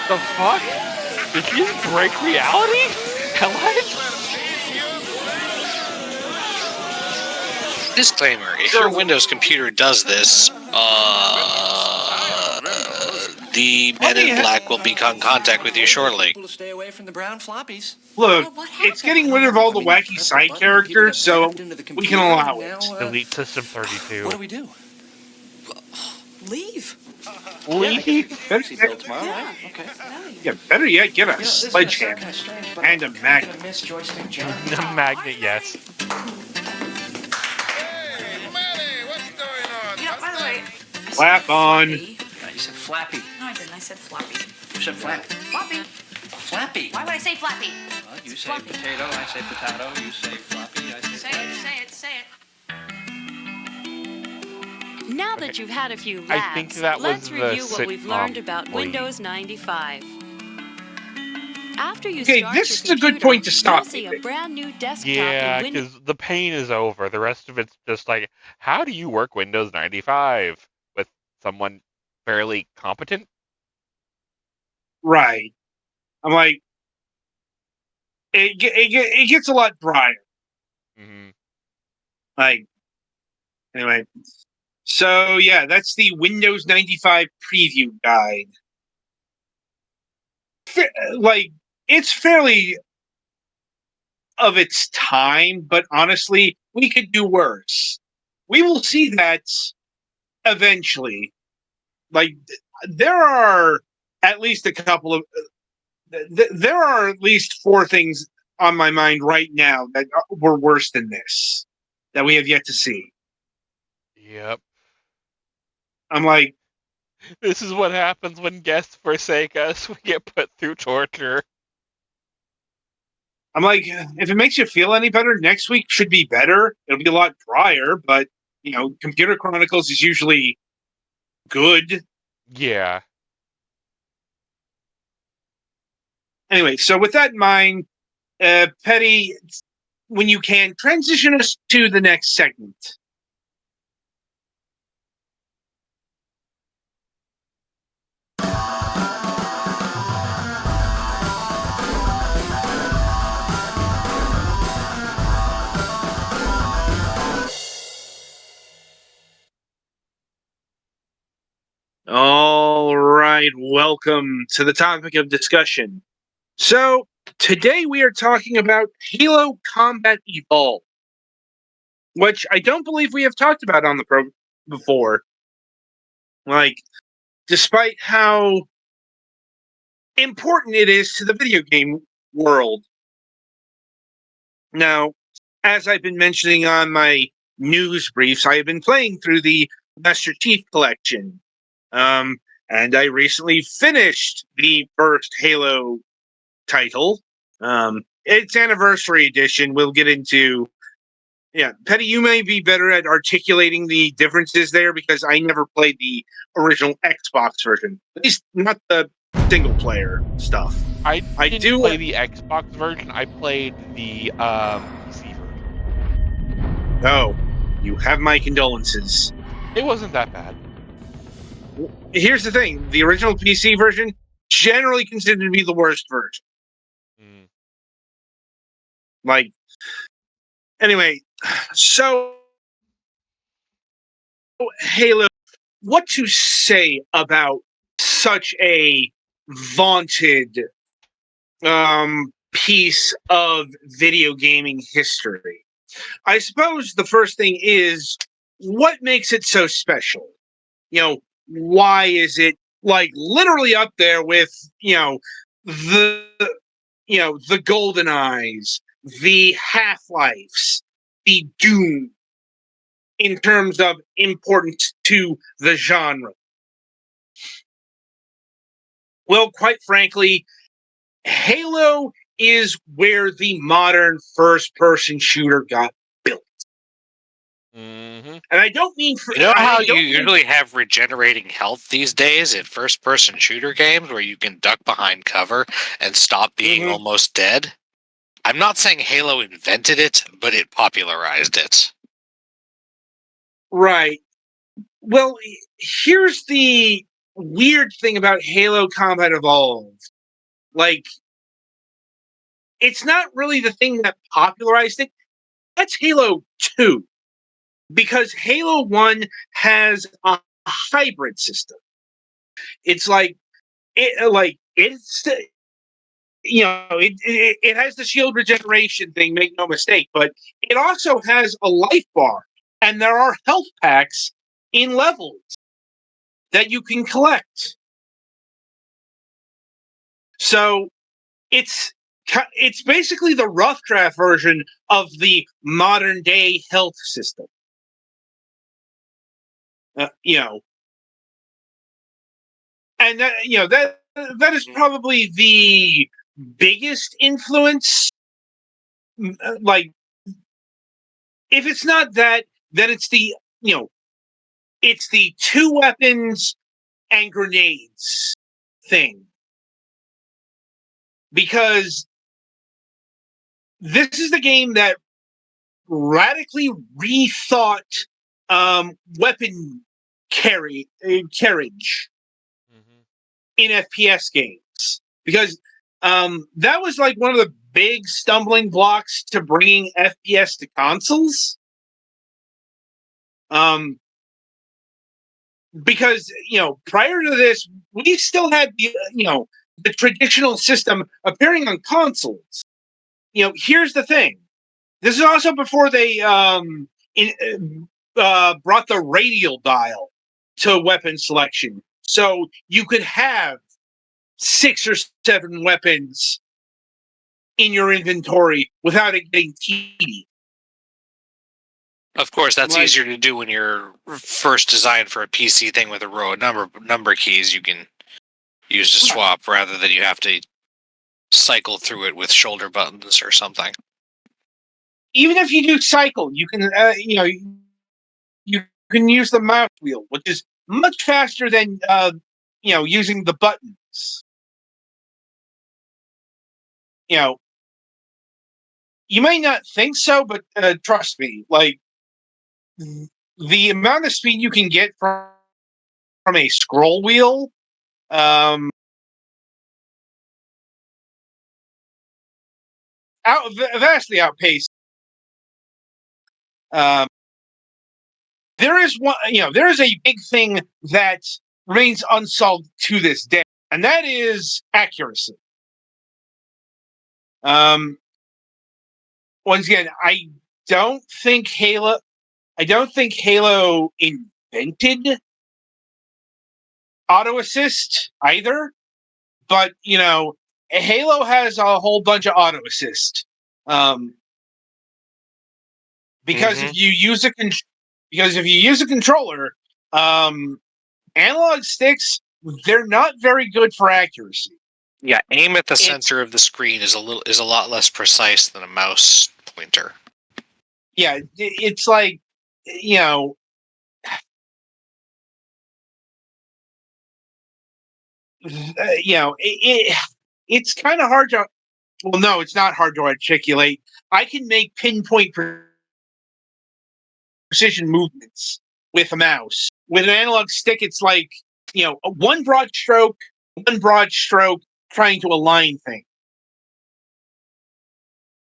The fuck? Did she just break reality? What? Disclaimer, if your Windows computer does this, the Men in Black will be in contact with you shortly. To stay away from the brown floppies. Look, it's getting rid of all the wacky side characters, so we can allow it. Delete System 32. What do we do? Leave. Yeah, better yet, get a sledgehammer and a magnet. The magnet, yes. You know, by the way, Clap on. You said flappy. no, I didn't. I said floppy. You said flappy. Floppy. Flappy. Why would I say flappy? Well, you say potato, I say potato. You say floppy, I say flappy. Say it. Now that you've had a few I laughs, think that let's was the review what we've learned sitcom about lady. Windows 95. After you Okay, start this your is a good computer, point to stop. you'll see a brand new desktop Yeah, in Windows. because the pain is over. The rest of it's just like, how do you work Windows 95 with someone fairly competent? Right. I'm like, it gets a lot drier. Mm-hmm. Like, Anyway, so yeah, that's the Windows 95 preview guide. Like, it's fairly of its time, but honestly, we could do worse. We will see that eventually. Like, there are at least a couple of there are at least 4 things on my mind right now that were worse than this that we have yet to see. Yep. I'm like, this is what happens when guests forsake us. We get put through torture. I'm like, if it makes you feel any better, next week should be better. It'll be a lot drier, but Computer Chronicles is usually good. Yeah. Anyway, so with that in mind, Petty, when you can, transition us to the next segment. All right, welcome to the topic of discussion. So, today we are talking about Halo Combat Evolved, which I don't believe we have talked about on the program before. Like, despite how important it is to the video game world. Now, as I've been mentioning on my news briefs, I have been playing through the Master Chief Collection. And I recently finished the first Halo title. It's Anniversary Edition. We'll get into. Yeah, Petty, you may be better at articulating the differences there because I never played the original Xbox version. At least not the single player stuff. I didn't play the Xbox version. I played the PC version. Oh, you have my condolences. It wasn't that bad. Here's the thing. The original PC version, generally considered to be the worst version. Like, anyway, so Halo, what to say about such a vaunted piece of video gaming history? I suppose the first thing is, what makes it so special? Why is it like literally up there with, the the Golden Eyes, the Half-Lives, the Doom in terms of importance to the genre? Well, quite frankly, Halo is where the modern first-person shooter got built. Mm-hmm. And I don't mean for. You know how you usually have regenerating health these days in first-person shooter games where you can duck behind cover and stop being almost dead? I'm not saying Halo invented it, but it popularized it. Right. Well, here's the weird thing about Halo Combat Evolved. Like, it's not really the thing that popularized it. That's Halo 2. Because Halo 1 has a hybrid system. It's like, it's, it has the shield regeneration thing, make no mistake, but it also has a life bar. And there are health packs in levels that you can collect. So it's basically the rough draft version of the modern day health system. And that is probably the biggest influence. Like, if it's not that, then it's the it's the 2 weapons and grenades thing. Because this is the game that radically rethought weapon carriage in FPS games. Because that was like one of the big stumbling blocks to bringing FPS to consoles. Because prior to this, we still had the traditional system appearing on consoles. Here's the thing: this is also before they brought the radial dial to weapon selection, so you could have 6 or 7 weapons in your inventory without it getting tedious. Of course, that's easier to do when you're first designed for a PC thing with a row of number keys you can use to swap, rather than you have to cycle through it with shoulder buttons or something. Even if you do cycle, you can you can use the mouse wheel, which is much faster than using the buttons. You may not think so, but trust me, like the amount of speed you can get from a scroll wheel, vastly outpaced. There is there is a big thing that remains unsolved to this day, and that is accuracy. Once again, I don't think Halo invented auto assist either, but Halo has a whole bunch of auto assist. Because if you use a controller, analog sticks, they're not very good for accuracy. Yeah, aim at the center of the screen is a lot less precise than a mouse pointer. Yeah, it's like it's kind of hard to. Well, no, it's not hard to articulate. I can make pinpoint precision movements with a mouse. With an analog stick, it's like one broad stroke trying to align things.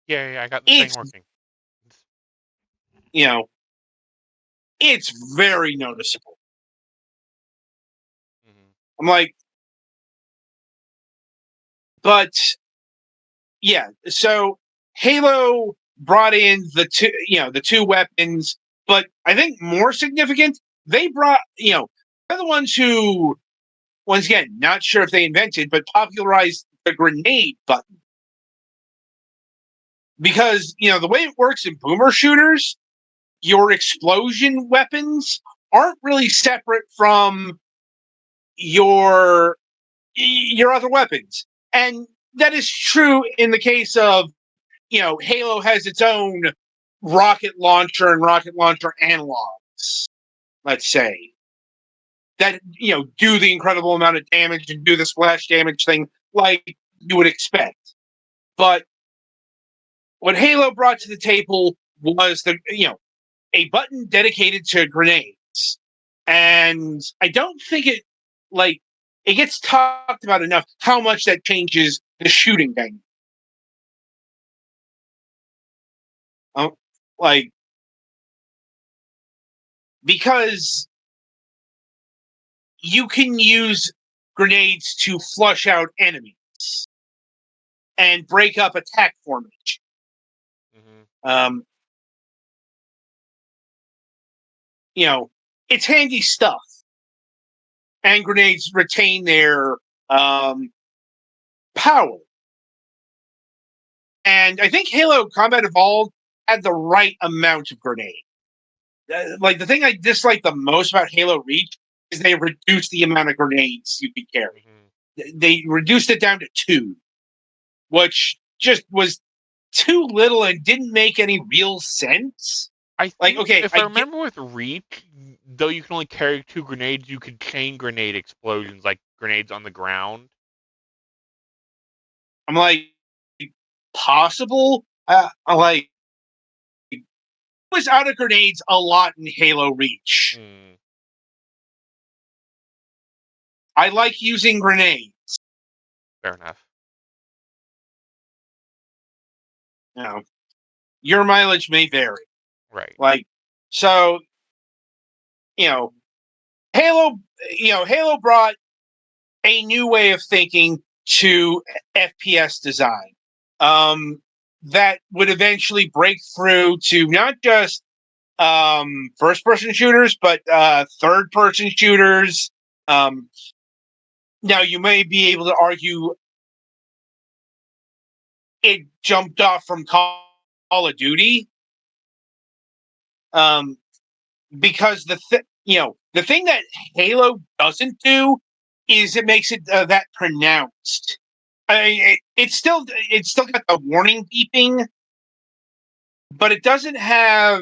Yeah, I got the thing working. It's very noticeable. I'm like, but yeah, so Halo brought in the two weapons, but I think more significant, they brought they're the ones who, once again, not sure if they invented, but popularized the grenade button. Because the way it works in boomer shooters, your explosion weapons aren't really separate from your other weapons, and that is true in the case of Halo has its own rocket launcher and rocket launcher analogs, let's say, that do the incredible amount of damage and do the splash damage thing like you would expect. But what Halo brought to the table was a button dedicated to grenades, and I don't think it gets talked about enough how much that changes the shooting game. Because you can use grenades to flush out enemies and break up attack formation. It's handy stuff. And grenades retain their power. And I think Halo Combat Evolved had the right amount of grenade. The thing I dislike the most about Halo Reach is they reduced the amount of grenades you could carry. They reduced it down to 2, which just was too little and didn't make any real sense. I think, if I remember with Reach, though you can only carry 2 grenades, you could chain grenade explosions, like grenades on the ground. I'm like, possible? I was out of grenades a lot in Halo Reach. I like using grenades. Fair enough. Your mileage may vary. Right. So Halo brought a new way of thinking to FPS design that would eventually break through to not just first-person shooters, but third-person shooters. Now, you may be able to argue it jumped off from Call of Duty, because the thing that Halo doesn't do is it makes it that pronounced. It's still got the warning beeping, but it doesn't have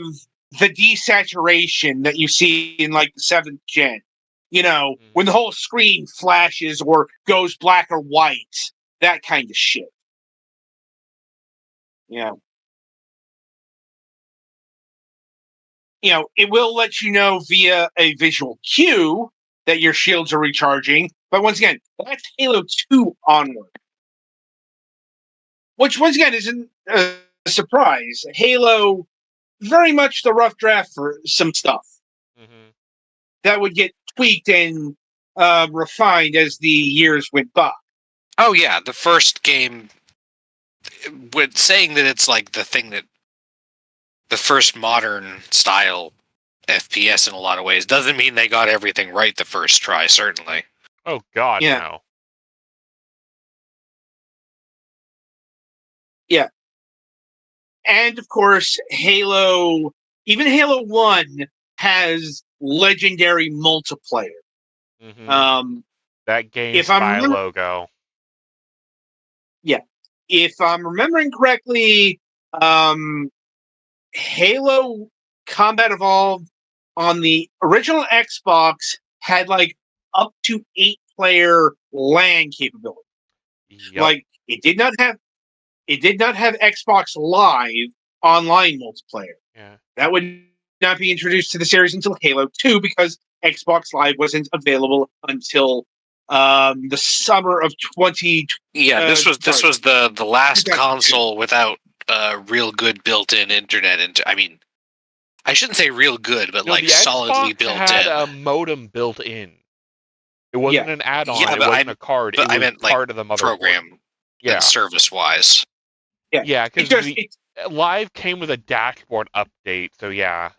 the desaturation that you see in like the 7th gen. When the whole screen flashes or goes black or white, that kind of shit. It will let you know via a visual cue that your shields are recharging. But once again, that's Halo 2 onward. Which, once again, isn't a surprise. Halo, very much the rough draft for some stuff. Mm-hmm. That would get tweaked and refined as the years went by. Oh, yeah. The first game, with saying that it's like the thing that the first modern style FPS in a lot of ways doesn't mean they got everything right the first try, certainly. Oh, God, no. Yeah. And, of course, even Halo 1 has legendary multiplayer. Mm-hmm. That GameSpy logo. Yeah. If I'm remembering correctly, Halo Combat Evolved on the original Xbox had like up to 8-player LAN capability. Yep. Like it did not have Xbox Live online multiplayer. Yeah. That would not be introduced to the series until Halo 2 because Xbox Live wasn't available until the summer of 20. Yeah, this was the last console without real good built-in internet. I mean, I shouldn't say real good, but like solidly built in. Xbox had a modem built in. It wasn't an add-on. Yeah, it wasn't a card. It was part of the motherboard. Program and service-wise. Yeah, because Live came with a dashboard update, so yeah.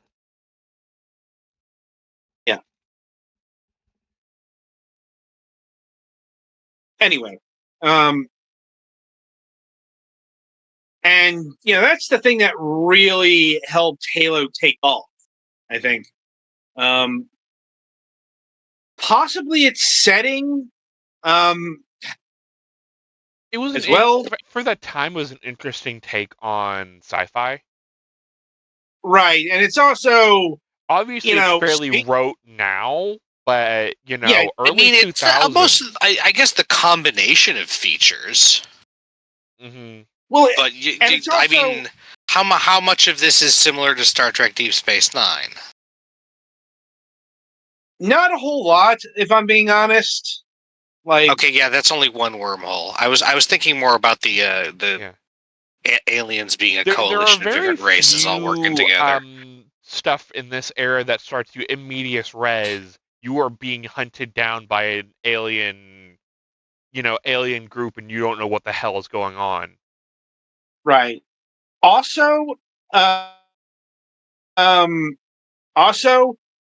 Yeah. Anyway, and that's the thing that really helped Halo take off, I think. Possibly its setting. It was as well for that time. It was an interesting take on sci-fi. Right, and it's also obviously it's fairly rote now, but early 2000s. Almost, I guess the combination of features. Mm-hmm. Well, but I mean, how much of this is similar to Star Trek Deep Space Nine? Not a whole lot, if I'm being honest. Okay, yeah, that's only one wormhole. I was thinking more about the aliens being a coalition of different races all working together. Stuff in this era that starts you in medias res. You are being hunted down by an alien group, and you don't know what the hell is going on. Right. Also,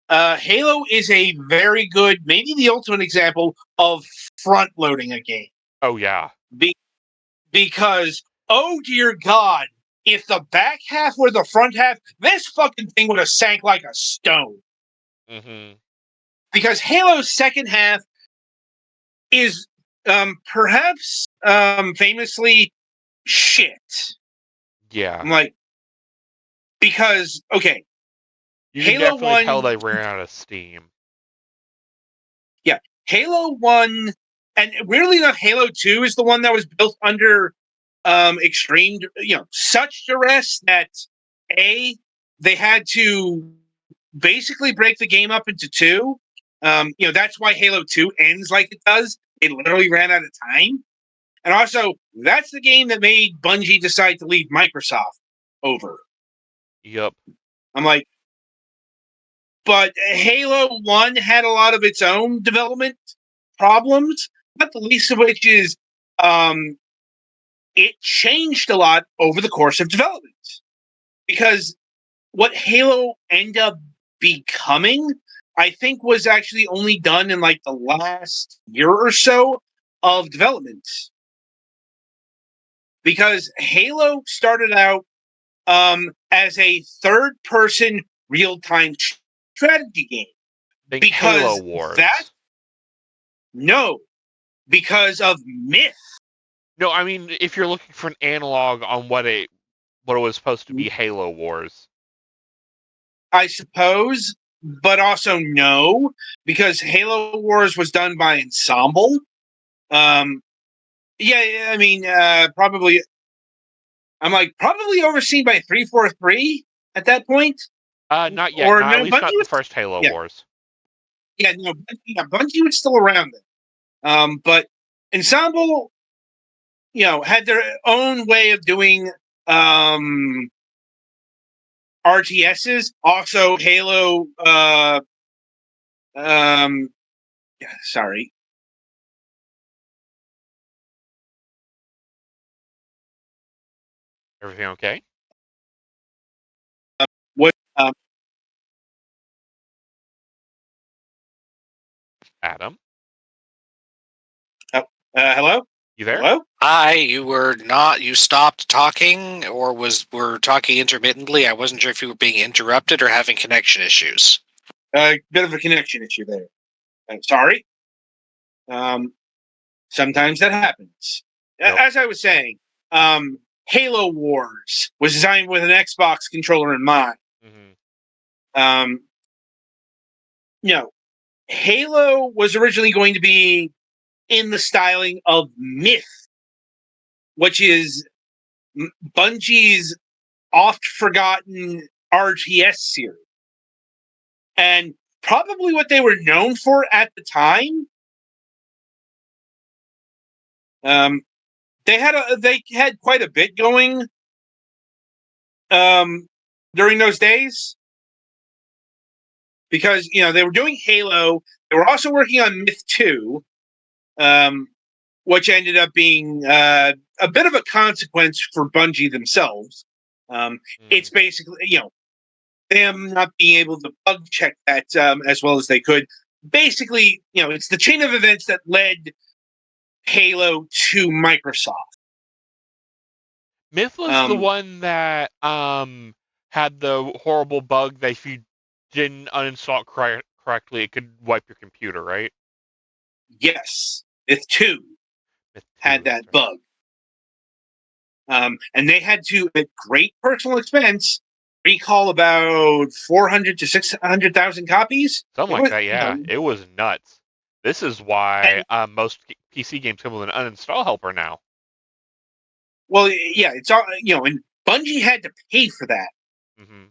Halo is a very good, maybe the ultimate example of front-loading a game. Oh, yeah. Because, oh dear God, if the back half were the front half, this fucking thing would have sank like a stone. Mm-hmm. Because Halo's second half is perhaps famously shit. Yeah. I'm like, because, okay. You can Halo definitely 1, tell they ran out of steam. Yeah. Halo 1, and weirdly enough, Halo 2 is the one that was built under extreme, such duress that they had to basically break the game up into two. That's why Halo 2 ends like it does. It literally ran out of time. And also, that's the game that made Bungie decide to leave Microsoft over. Yep. I'm like, but Halo 1 had a lot of its own development problems, not the least of which is it changed a lot over the course of development. Because what Halo ended up becoming, I think, was actually only done in like the last year or so of development. Because Halo started out as a third-person real-time strategy game. Think Because Halo Wars. Because of Myth. No, I mean if you're looking for an analog on what it was supposed to be, Halo Wars. I suppose, but also no, because Halo Wars was done by Ensemble. Yeah, I mean, probably. I'm like probably overseen by 343 at that point. Not yet. Or Not, no, at least Bungie not the was, first Halo yeah. Wars. Yeah, no, Bungie was still around then. But Ensemble, had their own way of doing RTSs. Also, Halo. Sorry. Everything okay? What? Adam? Hello? You there? Hello? Hi, you stopped talking or were talking intermittently. I wasn't sure if you were being interrupted or having connection issues. Bit of a connection issue there. Sorry. Sometimes that happens. Yep. As I was saying, Halo Wars was designed with an Xbox controller in mind. Mm-hmm. Halo was originally going to be in the styling of Myth, which is Bungie's oft-forgotten RTS series. And probably what they were known for at the time. They had quite a bit going during those days. Because, they were doing Halo. They were also working on Myth 2, which ended up being a bit of a consequence for Bungie themselves. It's basically, them not being able to bug check that as well as they could. Basically, it's the chain of events that led Halo to Microsoft. Myth was the one that had the horrible bug that if you didn't uninstall it correctly, it could wipe your computer, right? Yes, Myth 2 had that bug. And they had to, at great personal expense, recall about 400 to 600,000 copies. Something like that, yeah. It was nuts. This is why most PC games come with an uninstall helper now. Well, yeah, it's all, and Bungie had to pay for that. Mm-hmm.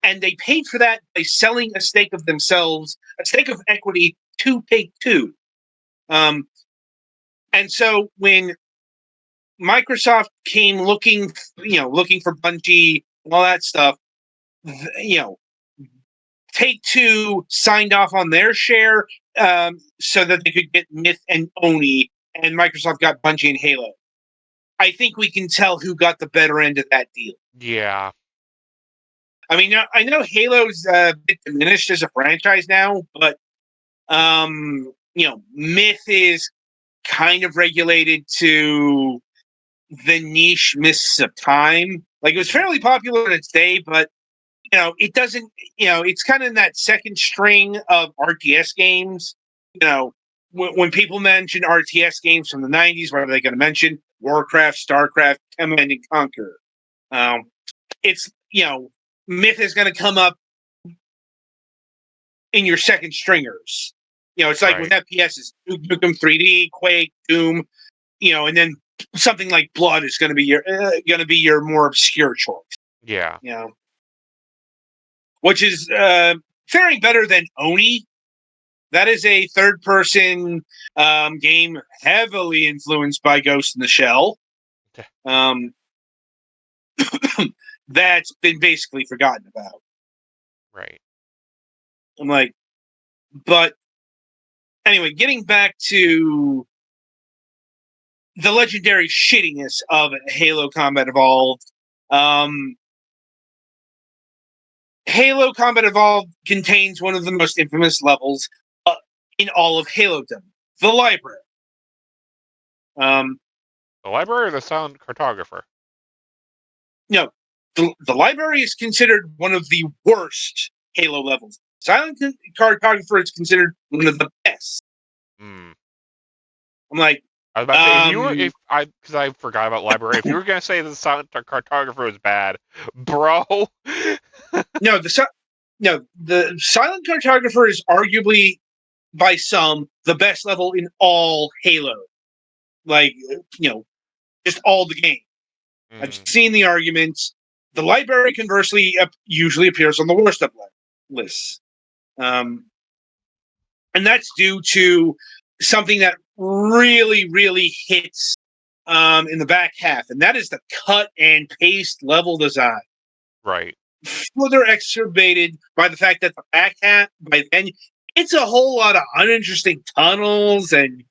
And they paid for that by selling a stake of themselves, a stake of equity to Take-Two. And so when Microsoft came looking for Bungie and all that stuff, Take-Two signed off on their share so that they could get Myth and Oni, and Microsoft got Bungie and Halo. I think we can tell who got the better end of that deal. Yeah. I mean, I know Halo's a bit diminished as a franchise now, but Myth is kind of regulated to the niche Mists of Time. Like, it was fairly popular in its day, but it doesn't. It's kind of in that second string of RTS games. When people mention RTS games from the '90s, what are they going to mention? Warcraft, StarCraft, Command and Conquer. It's Myth is going to come up in your second stringers. It's like with FPSs, Duke Nukem 3D, Quake, Doom, and then something like Blood is going to be your more obscure choice. Yeah. Which is faring better than Oni. That is a third-person game heavily influenced by Ghost in the Shell. That's been basically forgotten about. Right. I'm like, but anyway, getting back to the legendary shittiness of Halo Combat Evolved. Halo Combat Evolved contains one of the most infamous levels in all of Halo-dom, the library. The library or the silent cartographer? No, the library is considered one of the worst Halo levels. Silent cartographer is considered one of the best. Hmm. I'm like, I was about to say, because I forgot about library. If you were gonna say the silent cartographer was bad, bro. no, the silent cartographer is arguably by some the best level in all Halo. Like, just all the game. I've seen the arguments. The library, conversely, usually appears on the worst of lists. And that's due to something that really, really hits in the back half, and that is the cut and paste level design. Right. Further exacerbated by the fact that the back half, by then, it's a whole lot of uninteresting tunnels and,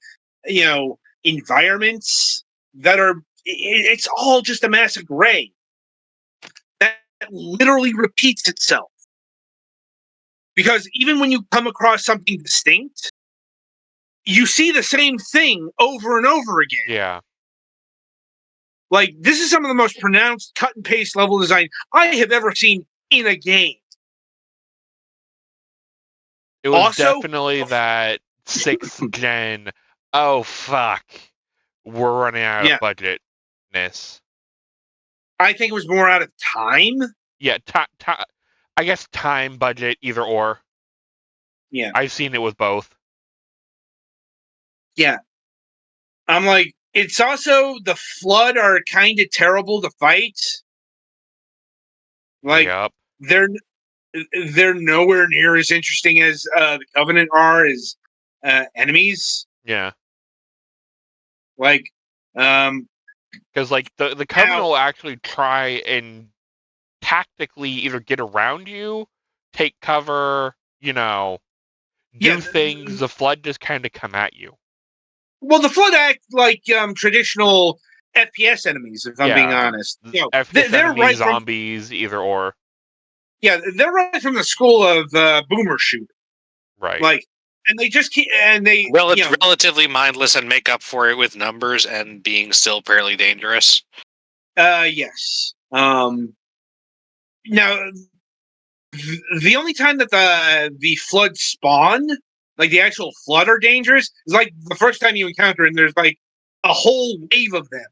environments that are, it's all just a mass of gray that literally repeats itself. Because even when you come across something distinct, you see the same thing over and over again. Yeah. Like, this is some of the most pronounced cut and paste level design I have ever seen in a game. It was definitely that 6th gen, oh fuck, we're running out of budgetness. I think it was more out of time. Yeah, I guess time, budget, either or. Yeah. I've seen it with both. Yeah. I'm like, it's also the Flood are kind of terrible to fight. Like, they're nowhere near as interesting as the Covenant are as enemies. Yeah. Like, because like the Covenant will actually try and tactically either get around you, take cover, do things. The Flood just kind of come at you. Well, the Flood act like traditional FPS enemies, if I'm being honest. FPS they're enemies, right zombies, either or. Yeah, they're right from the school of boomer shooter. Right. Like, and they just keep, and they relatively mindless and make up for it with numbers and being still fairly dangerous. Yes. Now, the only time that the Flood spawn, like the actual Flood, are dangerous is like the first time you encounter it, and there's like a whole wave of them.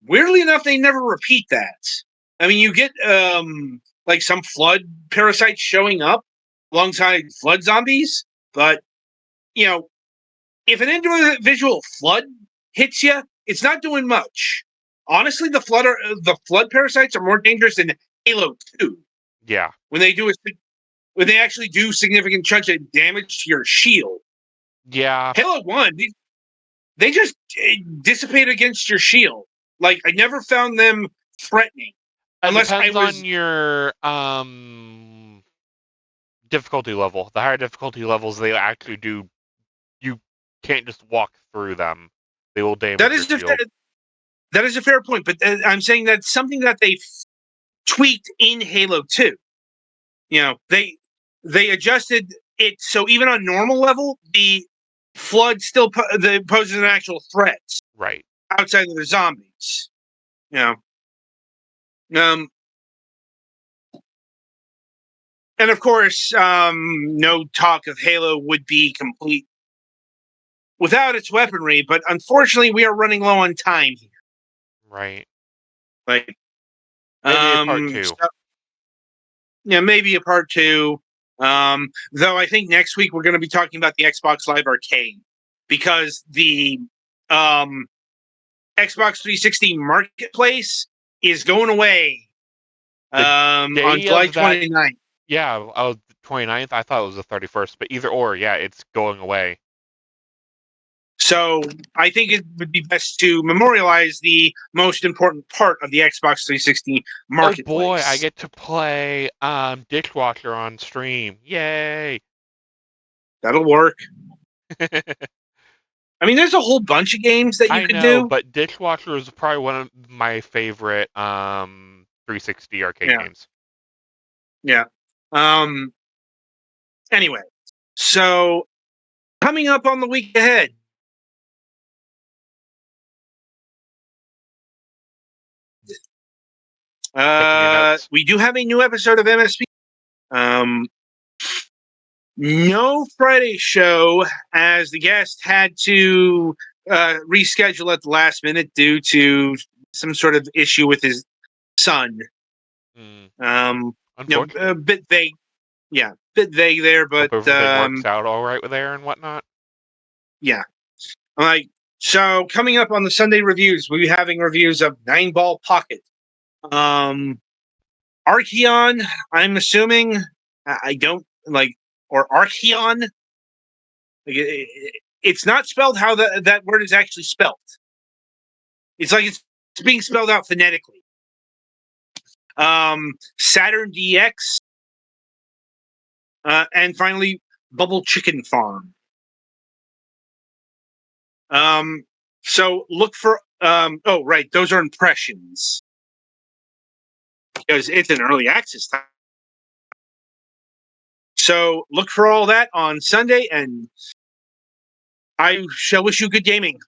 Weirdly enough, they never repeat that. I mean, you get like some Flood parasites showing up alongside Flood zombies, but if an individual Flood hits you, it's not doing much. Honestly, the Flood parasites are more dangerous than Halo 2. Yeah. When they actually do significant chunks of damage to your shield. Yeah. Halo 1, they just dissipate against your shield. Like, I never found them threatening. It depends on your difficulty level. The higher difficulty levels, they actually do. You can't just walk through them. They will damage your shield. That is a fair point, but I'm saying that's something that they tweaked in Halo 2. They adjusted it so even on normal level, the Flood still poses an actual threat. Right. Outside of the zombies. And of course, no talk of Halo would be complete without its weaponry, but unfortunately, we are running low on time here. Right. Like, maybe a part 2. Maybe a part 2. Though I think next week we're going to be talking about the Xbox Live Arcade because the Xbox 360 Marketplace is going away on July 29th. Yeah, 29th. I thought it was the 31st, but either or, yeah, it's going away. So I think it would be best to memorialize the most important part of the Xbox 360 marketplace. Oh boy, I get to play Dishwasher on stream. Yay! That'll work. I mean, there's a whole bunch of games that you could do. But Dishwasher is probably one of my favorite 360 arcade games. Yeah. Anyway, so coming up on the week ahead. We do have a new episode of MSP. No Friday show, as the guest had to reschedule at the last minute due to some sort of issue with his son. A bit vague. Yeah, bit vague there, but hope everything works out all right with there and whatnot. Yeah. All right. So coming up on the Sunday reviews, we'll be having reviews of 9-Ball Pocket. Archeon, I'm assuming. I don't like, or Archeon. It's not spelled how that word is actually spelled. It's like it's being spelled out phonetically. Saturn DX. And finally, Bubble Chicken Farm. So look for oh right, those are impressions. Because it's an early access time. So look for all that on Sunday, and I shall wish you good gaming.